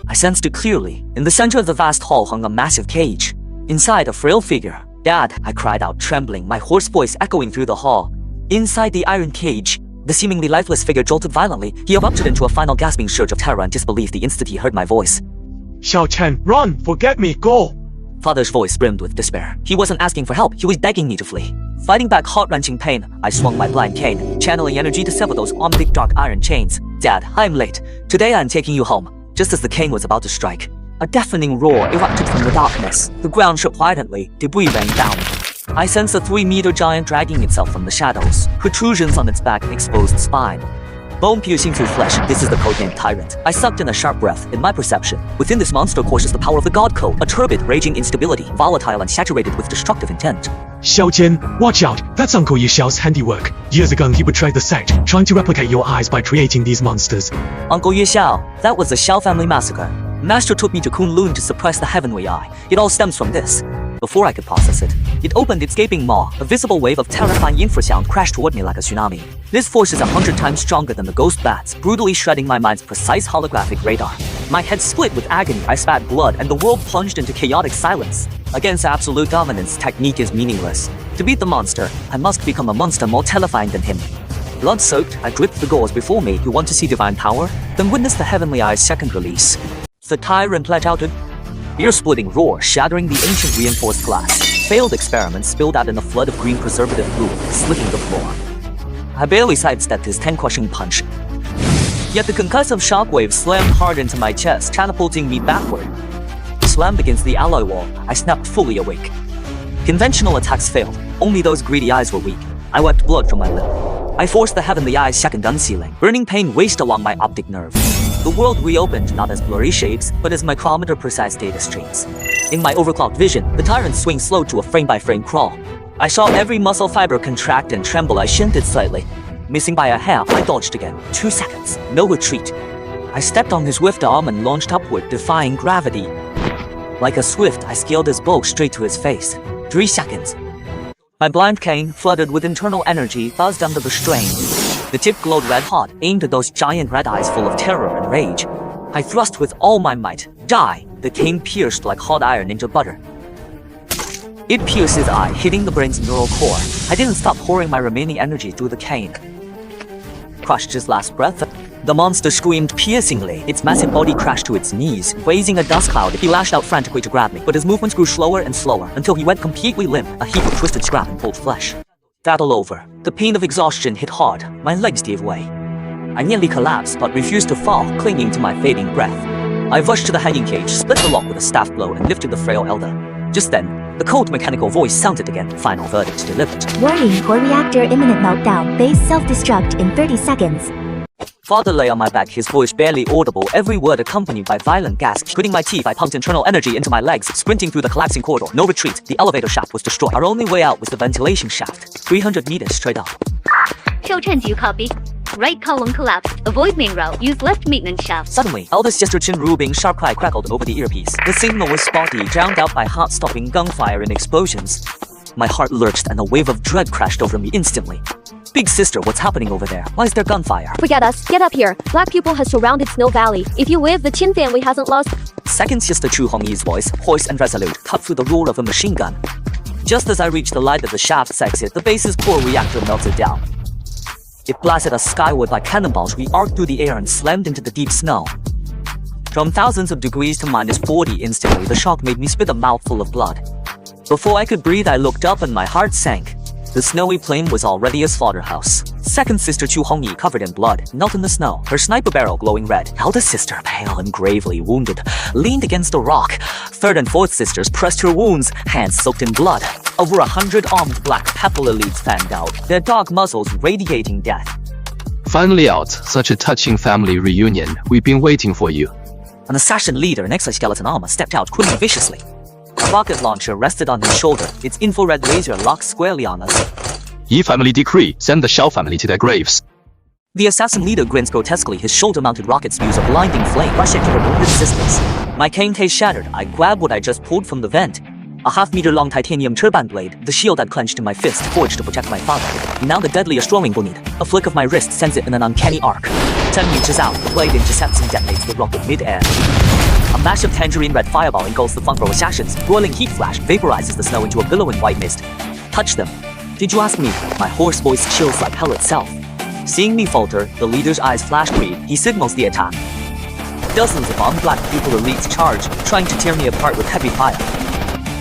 I sensed it clearly. In the center of the vast hall hung a massive cage. Inside, a frail figure. "Dad," I cried out, trembling, my hoarse voice echoing through the hall. Inside the iron cage, the seemingly lifeless figure jolted violently. He erupted into a final gasping surge of terror and disbelief the instant he heard my voice. "Xiao Chen, run! Forget me! Go!" Father's voice brimmed with despair. He wasn't asking for help, he was begging me to flee. Fighting back heart-wrenching pain, I swung my blind cane, channeling energy to sever those omnic dark iron chains. "Dad, I'm late. Today I'm taking you home." Just as the cane was about to strike, a deafening roar erupted from the darkness. The ground shook violently, debris rained down. I sensed a 3-meter giant dragging itself from the shadows, protrusions on its back and exposed spine. Bone piercing through flesh, this is the codename Tyrant. I sucked in a sharp breath. In my perception, within this monster courses the power of the God Code, a turbid, raging instability, volatile and saturated with destructive intent. "Xiao Chen, watch out! That's Uncle Yi Xiao's handiwork. Years ago he betrayed the sect, trying to replicate your eyes by creating these monsters." Uncle Yi Xiao, that was the Xiao family massacre. Master took me to Kunlun to suppress the heavenly eye. It all stems from this. Before I could process it, it opened its gaping maw. A visible wave of terrifying infrasound crashed toward me like a tsunami. This force is 100 times stronger than the ghost bats, brutally shredding my mind's precise holographic radar. My head split with agony, I spat blood, and the world plunged into chaotic silence. Against absolute dominance, technique is meaningless. To beat the monster, I must become a monster more terrifying than him. Blood-soaked, I gripped the gauze before me. You want to see divine power? Then witness the heavenly eye's second release. The tyrant let out a ear-splitting roar, shattering the ancient reinforced glass. Failed experiments spilled out in a flood of green preservative fluid, slitting the floor. I barely sidestepped his 10-crushing punch. Yet the concussive shockwave slammed hard into my chest, catapulting me backward. Slammed against the alloy wall, I snapped fully awake. Conventional attacks failed. Only those greedy eyes were weak. I wiped blood from my lip. I forced the heavenly eyes second unsealing. Burning pain raced along my optic nerve. The world reopened not as blurry shapes, but as micrometer-precise data streams. In my overclocked vision, the tyrant swings slow to a frame-by-frame crawl. I saw every muscle fiber contract and tremble. I shunted slightly. Missing by a hair, I dodged again. 2 seconds. No retreat. I stepped on his swift arm and launched upward, defying gravity. Like a swift, I scaled his bulk straight to his face. 3 seconds. My blind cane, flooded with internal energy, buzzed under the strain. The tip glowed red-hot, aimed at those giant red eyes full of terror and rage. I thrust with all my might. Die! The cane pierced like hot iron into butter. It pierced his eye, hitting the brain's neural core. I didn't stop pouring my remaining energy through the cane. Crushed his last breath. The monster screamed piercingly. Its massive body crashed to its knees, raising a dust cloud. He lashed out frantically to grab me, but his movements grew slower and slower until he went completely limp, a heap of twisted scrap and pulled flesh. Battle over. The pain of exhaustion hit hard. My legs gave way. I nearly collapsed, but refused to fall, clinging to my fading breath. I rushed to the hanging cage, split the lock with a staff blow, and lifted the frail elder. Just then, the cold mechanical voice sounded again. Final verdict delivered. Warning, core reactor imminent meltdown. Base self-destruct in 30 seconds. Father lay on my back, his voice barely audible, every word accompanied by violent gasps. Gritting my teeth, I pumped internal energy into my legs, sprinting through the collapsing corridor. No retreat. The elevator shaft was destroyed. Our only way out was the ventilation shaft, 300 meters straight up. Xiao Chen, do you copy? Right column collapsed. Avoid main route. Use left maintenance shaft. Suddenly, eldest sister Chen Rubing's sharp cry crackled over the earpiece. The signal was spotty, drowned out by heart-stopping gunfire and explosions. My heart lurched and a wave of dread crashed over me instantly. Big sister, what's happening over there? Why is there gunfire? Forget us. Get up here. Black Pupil has surrounded Snow Valley. If you live, the Qin family hasn't lost. Second sister Chu Hongyi's voice, hoarse and resolute, cut through the roar of a machine gun. Just as I reached the light of the shaft's exit, the base's core reactor melted down. It blasted us skyward like cannonballs. We arced through the air and slammed into the deep snow. From thousands of degrees to -40 instantly, the shock made me spit a mouthful of blood. Before I could breathe, I looked up and my heart sank. The snowy plain was already a slaughterhouse. Second sister Chu Hongyi, covered in blood, knelt in the snow, her sniper barrel glowing red. Eldest sister, pale and gravely wounded, leaned against a rock. Third and fourth sisters pressed her wounds, hands soaked in blood. Over 100 armed Black Pupil elites fanned out, their dark muzzles radiating death. Finally out, such a touching family reunion. We've been waiting for you. An assassin leader in exoskeleton armor stepped out, quivering viciously. A rocket launcher rested on his shoulder, its infrared laser locked squarely on us. Yi family decree, send the Xiao family to their graves. The assassin leader grins grotesquely, his shoulder-mounted rocket spews a blinding flame, rushing to remove resistance. My cane case shattered. I grabbed what I just pulled from the vent. A half-meter-long titanium turbine blade, the shield I'd clenched in my fist, forged to protect my father. Now the deadliest throwing bullet. A flick of my wrist sends it in an uncanny arc. 10 meters out, the blade intercepts and detonates the rocket mid-air. A massive tangerine-red fireball engulfs the front row assassins. Boiling heat flash vaporizes the snow into a billowing white mist. Touch them. Did you ask me? My hoarse voice chills like hell itself. Seeing me falter, the leader's eyes flash green. He signals the attack. Dozens of armed Black Pupil elites charge, trying to tear me apart with heavy fire.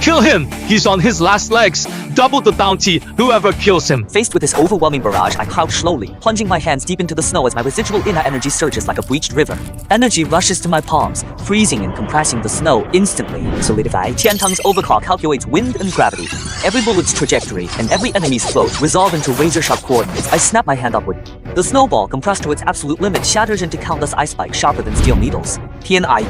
Kill him! He's on his last legs! Double the bounty, whoever kills him! Faced with this overwhelming barrage, I crouch slowly, plunging my hands deep into the snow as my residual inner energy surges like a breached river. Energy rushes to my palms, freezing and compressing the snow instantly. Solidify. Tiantang's overclock calculates wind and gravity. Every bullet's trajectory and every enemy's float resolve into razor-sharp coordinates. I snap my hand upward. The snowball, compressed to its absolute limit, shatters into countless ice spikes sharper than steel needles. Tianai.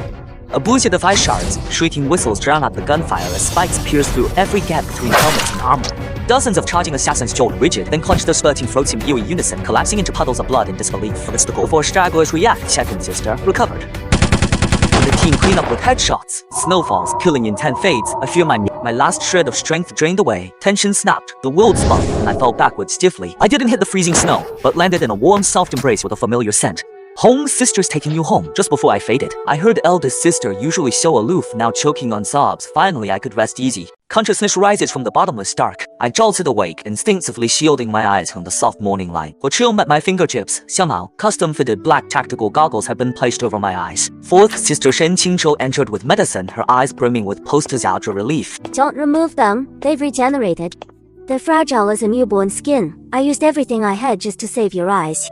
A blizzard of ice shards, shrieking whistles drown out the gunfire as spikes pierce through every gap between helmets and armor. Dozens of charging assassins jolt rigid, then clutch their spurting throats in eerie unison, collapsing into puddles of blood in disbelief. Before stragglers react, second sister recovered. And the team clean up with headshots. Snow falls, killing intent fades. I feel my last shred of strength drained away. Tension snapped, the world spun, and I fell backward stiffly. I didn't hit the freezing snow, but landed in a warm, soft embrace with a familiar scent. Home, sister's taking you home. Just before I faded, I heard eldest sister, usually so aloof, now choking on sobs. Finally, I could rest easy. Consciousness rises from the bottomless dark. I jolted awake, instinctively shielding my eyes from the soft morning light. A chill met my fingertips. Xiao, custom-fitted black tactical goggles had been placed over my eyes. Fourth sister Shen Qingzhou entered with medicine, her eyes brimming with post-nostalgia relief. Don't remove them. They've regenerated. They're fragile as a newborn skin. I used everything I had just to save your eyes.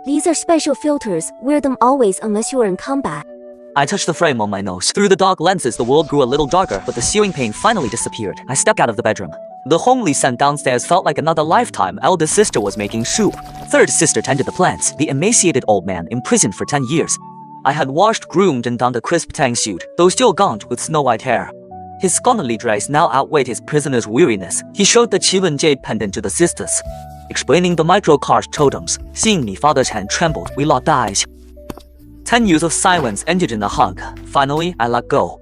These are special filters. Wear them always unless you're in combat. I touched the frame on my nose. Through the dark lenses, the world grew a little darker, but the searing pain finally disappeared. I stepped out of the bedroom. The homely scent downstairs felt like another lifetime. Eldest sister was making soup. Third sister tended the plants. The emaciated old man imprisoned for 10 years. I had washed, groomed, and donned a crisp tang suit, though still gaunt with snow-white hair. His scholarly dress now outweighed his prisoner's weariness. He showed the Qilin jade pendant to the sisters, explaining the micro-karst totems. Seeing me, father's hand trembled. We locked eyes. 10 years of silence ended in a hug. Finally, I let go.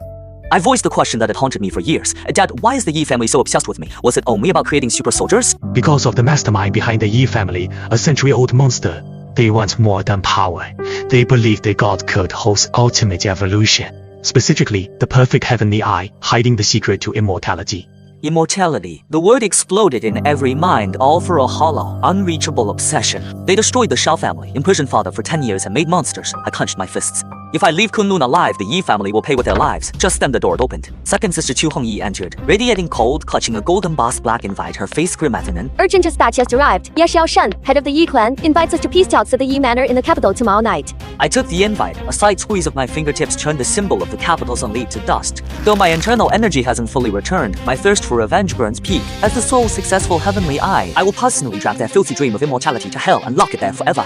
I voiced the question that had haunted me for years. Dad, why is the Yi family so obsessed with me? Was it only about creating super soldiers? Because of the mastermind behind the Yi family, a century-old monster. They want more than power. They believe their god could host ultimate evolution. Specifically, the perfect heavenly eye, hiding the secret to immortality. Immortality. The word exploded in every mind, all for a hollow, unreachable obsession. They destroyed the Xiao family, imprisoned father for 10 years, and made monsters. I clenched my fists. If I leave Kunlun alive, the Yi family will pay with their lives. Just then the door opened. Second sister Chu Hongyi entered, radiating cold, clutching a golden boss black invite, her face grim as an Urgent dispatch just arrived. Xiao Chen, head of the Yi clan, invites us to peace talks at the Yi Manor in the capital tomorrow night. I took the invite. A slight squeeze of my fingertips turned the symbol of the capital sunlit to dust. Though my internal energy hasn't fully returned, my thirst for revenge burns peak. As the sole successful heavenly eye, I will personally drag their filthy dream of immortality to hell and lock it there forever.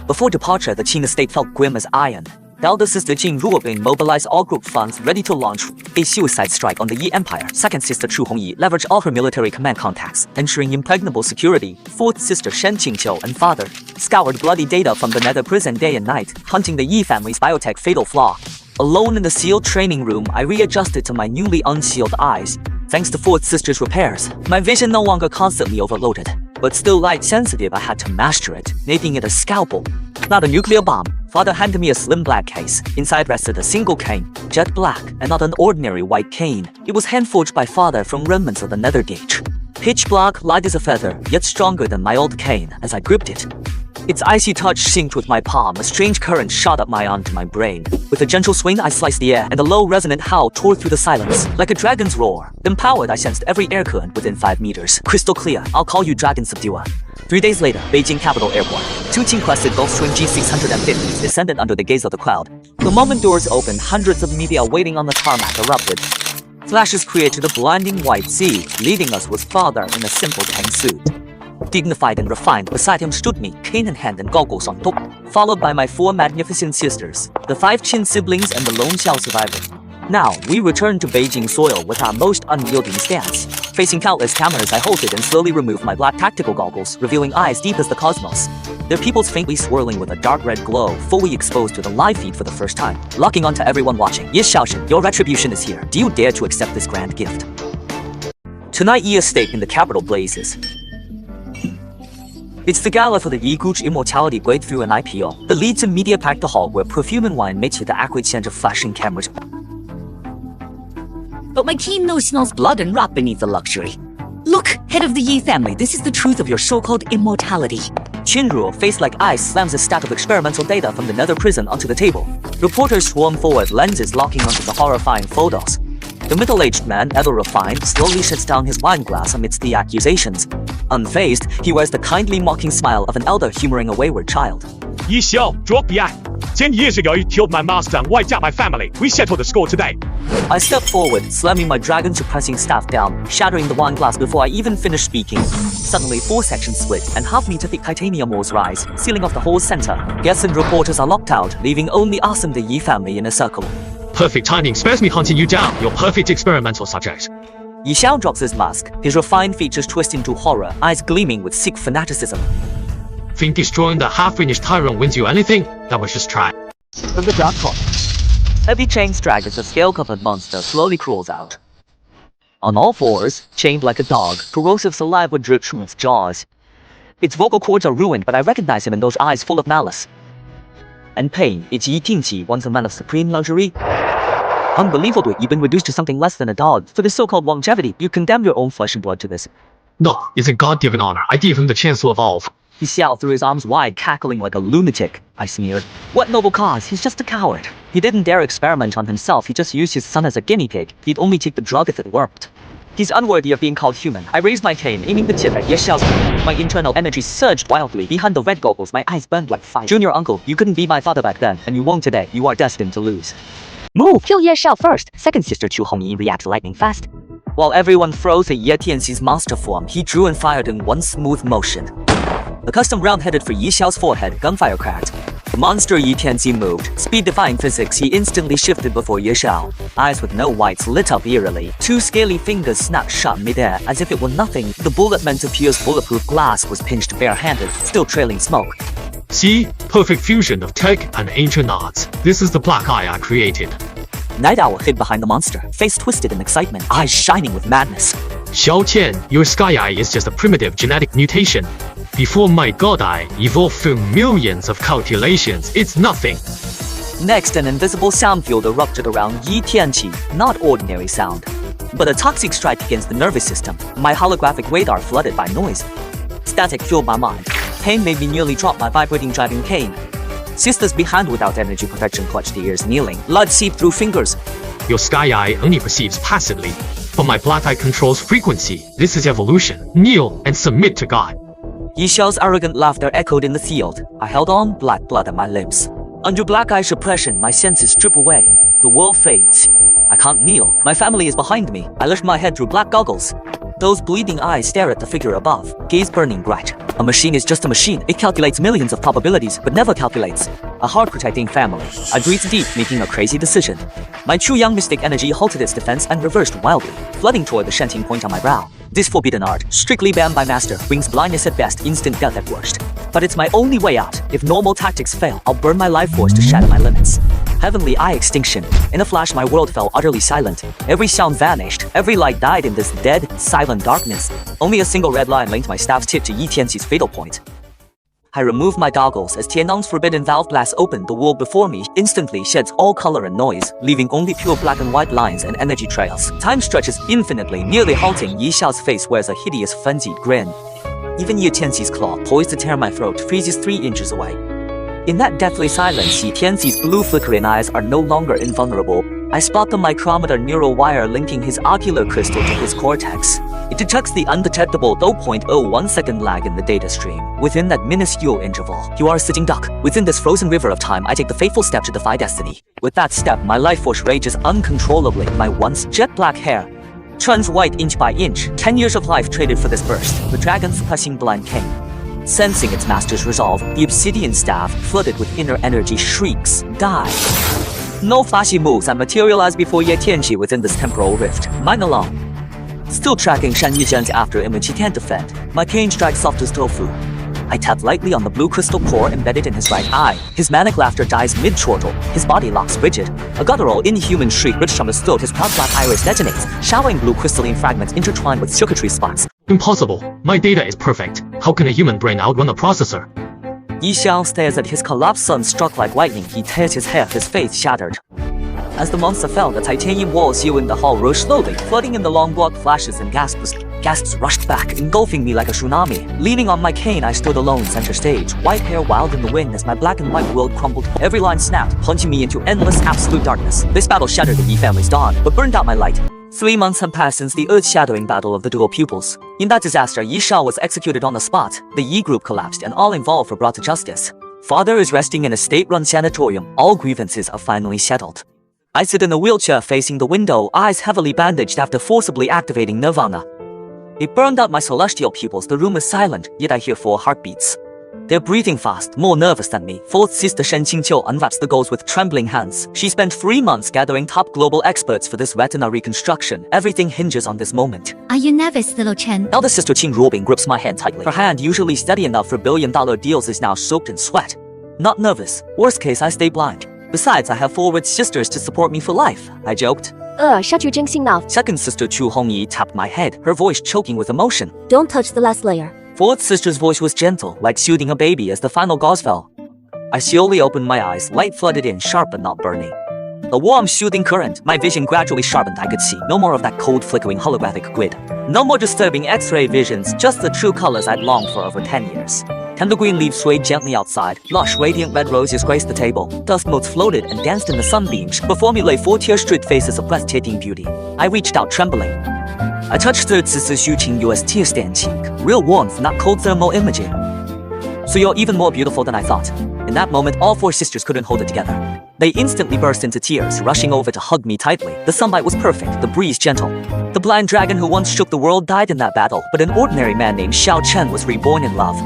Before departure, the Qin estate felt grim as iron. The elder sister Qin Ruobing mobilized all group funds ready to launch a suicide strike on the Yi Empire. Second sister Chu Hongyi leveraged all her military command contacts, ensuring impregnable security. Fourth sister Shen Qingqiu and father scoured bloody data from the nether prison day and night, hunting the Yi family's biotech fatal flaw. Alone in the sealed training room, I readjusted to my newly unsealed eyes. Thanks to fourth sister's repairs, my vision no longer constantly overloaded. But still light sensitive, I had to master it, making it a scalpel, not a nuclear bomb. Father handed me a slim black case. Inside rested a single cane, jet black, and not an ordinary white cane. It was hand-forged by father from remnants of the nether gauge. Pitch black, light as a feather, yet stronger than my old cane as I gripped it. Its icy touch synced with my palm. A strange current shot up my arm to my brain. With a gentle swing, I sliced the air, and a low resonant howl tore through the silence. Like a dragon's roar. Empowered, I sensed every air current within 5 meters. Crystal clear. I'll call you Dragon Subduer. 3 days later, Beijing Capital Airport. 2 Qing-crested Gulfstream G650s descended under the gaze of the crowd. The moment doors opened, hundreds of media waiting on the tarmac erupted. Flashes created a blinding white sea. Leading us was father in a simple tang suit. Dignified and refined, beside him stood me, cane in hand and goggles on top, followed by my 4 magnificent sisters, the 5 Qin siblings and the lone Xiao survivor. Now, we returned to Beijing soil with our most unyielding stance. Facing countless cameras, I halted and slowly removed my black tactical goggles, revealing eyes deep as the cosmos. Their pupils faintly swirling with a dark red glow, fully exposed to the live feed for the first time. Locking onto everyone watching. Yes, Xiao Chen, your retribution is here. Do you dare to accept this grand gift? Tonight, Yi estate in the capital blazes. It's the gala for the Yi Guch Immortality Breakthrough and IPO. The leads and media packed the hall where perfume and wine mixed with the acrid scent of flashing cameras. But my keen nose smells blood and rot beneath the luxury. Look, head of the Yi family, this is the truth of your so-called immortality. Qinruo, face like ice, slams a stack of experimental data from the nether prison onto the table. Reporters swarm forward, lenses locking onto the horrifying photos. The middle-aged man, ever refined, slowly sets down his wine glass amidst the accusations. Unfazed, he wears the kindly mocking smile of an elder humoring a wayward child. Yi Xiao, drop the act. 10 years ago, you killed my master and wiped out my family. We settle the score today. I step forward, slamming my dragon-suppressing staff down, shattering the wine glass before I even finish speaking. Suddenly, 4 sections split, and half-meter-thick titanium walls rise, sealing off the whole center. Guests and reporters are locked out, leaving only us and the Yi family in a circle. Perfect timing. Spares me hunting you down, your perfect experimental subject. Yi Xiao drops his mask, his refined features twist into horror, eyes gleaming with sick fanaticism. Think destroying the half-finished tyrant wins you anything? That was just try. The dark corner. Heavy chains drag as a scale-covered monster slowly crawls out. On all fours, chained like a dog, corrosive saliva drips from its jaws. Its vocal cords are ruined, but I recognize him in those eyes full of malice and pain. It's Yi Tingqi, once a man of supreme luxury. Unbelievably, you've been reduced to something less than a dog. For this so-called longevity, you condemn your own flesh and blood to this. No, it's a God-given honor. I give him the chance to evolve. He Xiao threw his arms wide, cackling like a lunatic. I sneered. What noble cause? He's just a coward. He didn't dare experiment on himself. He just used his son as a guinea pig. He'd only take the drug if it worked. He's unworthy of being called human. I raised my cane, aiming the tip at Ye Xiao's head. My internal energy surged wildly. Behind the red goggles, my eyes burned like fire. Junior uncle, you couldn't be my father back then, and you won't today. You are destined to lose. Move! Kill Ye Xiao first. Second sister Chu Hongyi reacts lightning fast. While everyone froze at Ye Tianxi's monster form, he drew and fired in one smooth motion. The custom round headed for Yi Xiao's forehead, gunfire cracked. The monster Yi Tianxi moved. Speed-defying physics, he instantly shifted before Ye Xiao. Eyes with no whites lit up eerily. Two scaly fingers snapped shut midair as if it were nothing. The bullet meant to pierce bulletproof glass was pinched bare-handed, still trailing smoke. See? Perfect fusion of tech and ancient arts. This is the black eye I created. Night Owl hid behind the monster, face twisted in excitement, eyes shining with madness. Xiao Chen, your sky eye is just a primitive genetic mutation. Before my god eye evolved through millions of calculations, it's nothing. Next, an invisible sound field erupted around Yi Tianqi, not ordinary sound, but a toxic strike against the nervous system. My holographic radar flooded by noise. Static fueled my mind. Pain made me nearly drop my vibrating driving cane. Sisters behind without energy protection clutched the ears, kneeling. Blood seeped through fingers. Your sky eye only perceives passively, but my black eye controls frequency. This is evolution. Kneel and submit to God. Yi Xiao's arrogant laughter echoed in the field. I held on, black blood on my lips. Under black eye suppression, my senses strip away. The world fades. I can't kneel. My family is behind me. I lift my head through black goggles. Those bleeding eyes stare at the figure above, gaze burning bright. A machine is just a machine. It calculates millions of probabilities, but never calculates. A heart-protecting family. I breathed deep, making a crazy decision. My true young mystic energy halted its defense and reversed wildly, flooding toward the Shenting point on my brow. This forbidden art, strictly banned by master, brings blindness at best, instant death at worst. But it's my only way out. If normal tactics fail, I'll burn my life force to shatter my limits. Heavenly eye extinction. In a flash, my world fell utterly silent. Every sound vanished. Every light died in this dead, silent darkness. Only a single red line linked my staff's tip to Yi Tianxi's fatal point. I removed my goggles as Tiannong's forbidden valve blast opened. The world before me instantly sheds all color and noise, leaving only pure black and white lines and energy trails. Time stretches infinitely, nearly halting. Yi Xiao's face wears a hideous frenzied grin. Even Yi Tianxi's claw, poised to tear my throat, freezes 3 inches away. In that deathly silence, Yi Tianxi's blue flickering eyes are no longer invulnerable. I spot the micrometer neural wire linking his ocular crystal to his cortex. It detects the undetectable 0.01 second lag in the data stream. Within that minuscule interval, you are a sitting duck. Within this frozen river of time, I take the fateful step to defy destiny. With that step, my life force rages uncontrollably. My once jet black hair turns white inch by inch. 10 years of life traded for this burst. The dragon's pressing blind king. Sensing its master's resolve, the obsidian staff, flooded with inner energy, shrieks, die. No flashy moves, I materialize before Ye Tianqi within this temporal rift. Mine alone. Still tracking Shan Yizhen's after image he can't defend. My cane strikes soft as tofu. I tap lightly on the blue crystal core embedded in his right eye. His manic laughter dies mid-chortle. His body locks rigid. A guttural, inhuman shriek rich from his throat. His proud black iris detonates, showering blue crystalline fragments intertwined with circuitry spots. Impossible. My data is perfect. How can a human brain outrun a processor? Yi Xiao stares at his collapsed son struck like lightning. He tears his hair, his face shattered. As the monster fell, the titanium wall sealing the hall rose slowly, flooding in the long blood flashes and gasps. Gasps rushed back, engulfing me like a tsunami. Leaning on my cane, I stood alone center stage, white hair wild in the wind as my black and white world crumbled. Every line snapped, plunging me into endless, absolute darkness. This battle shattered the Yi family's dawn, but burned out my light. 3 months had passed since the earth-shattering battle of the dual pupils. In that disaster, Yi Xiao was executed on the spot. The Yi group collapsed, and all involved were brought to justice. Father is resting in a state-run sanatorium. All grievances are finally settled. I sit in a wheelchair facing the window, eyes heavily bandaged after forcibly activating Nirvana. It burned out my celestial pupils. The room is silent, yet I hear 4 heartbeats. They're breathing fast, more nervous than me. 4th sister Shen Qingqiu unwraps the gauze with trembling hands. She spent 3 months gathering top global experts for this retina reconstruction. Everything hinges on this moment. Are you nervous, little Chen? Elder sister Qing Ruobing grips my hand tightly. Her hand, usually steady enough for billion-dollar deals, is now soaked in sweat. Not nervous. Worst case, I stay blind. Besides, I have 4 rich sisters to support me for life, I joked. 杀去真心脑. Second sister Chu Hongyi tapped my head, her voice choking with emotion. Don't touch the last layer. 4th sister's voice was gentle, like soothing a baby as the final gauze fell. I slowly opened my eyes, light flooded in, sharp but not burning. A warm, soothing current. My vision gradually sharpened. I could see no more of that cold, flickering holographic grid. No more disturbing X-ray visions, just the true colors I'd longed for over 10 years. Tender green leaves swayed gently outside. Lush, radiant red roses graced the table. Dust motes floated and danced in the sunbeams. Before me lay 4 tear-streaked faces of breathtaking beauty. I reached out, trembling. I touched 3rd sister Xu Qingyu's tear-stained cheek. Real warmth, not cold thermal imaging. So you're even more beautiful than I thought. In that moment, all 4 sisters couldn't hold it together. They instantly burst into tears, rushing over to hug me tightly. The sunlight was perfect, the breeze gentle. The blind dragon who once shook the world died in that battle, but an ordinary man named Xiao Chen was reborn in love.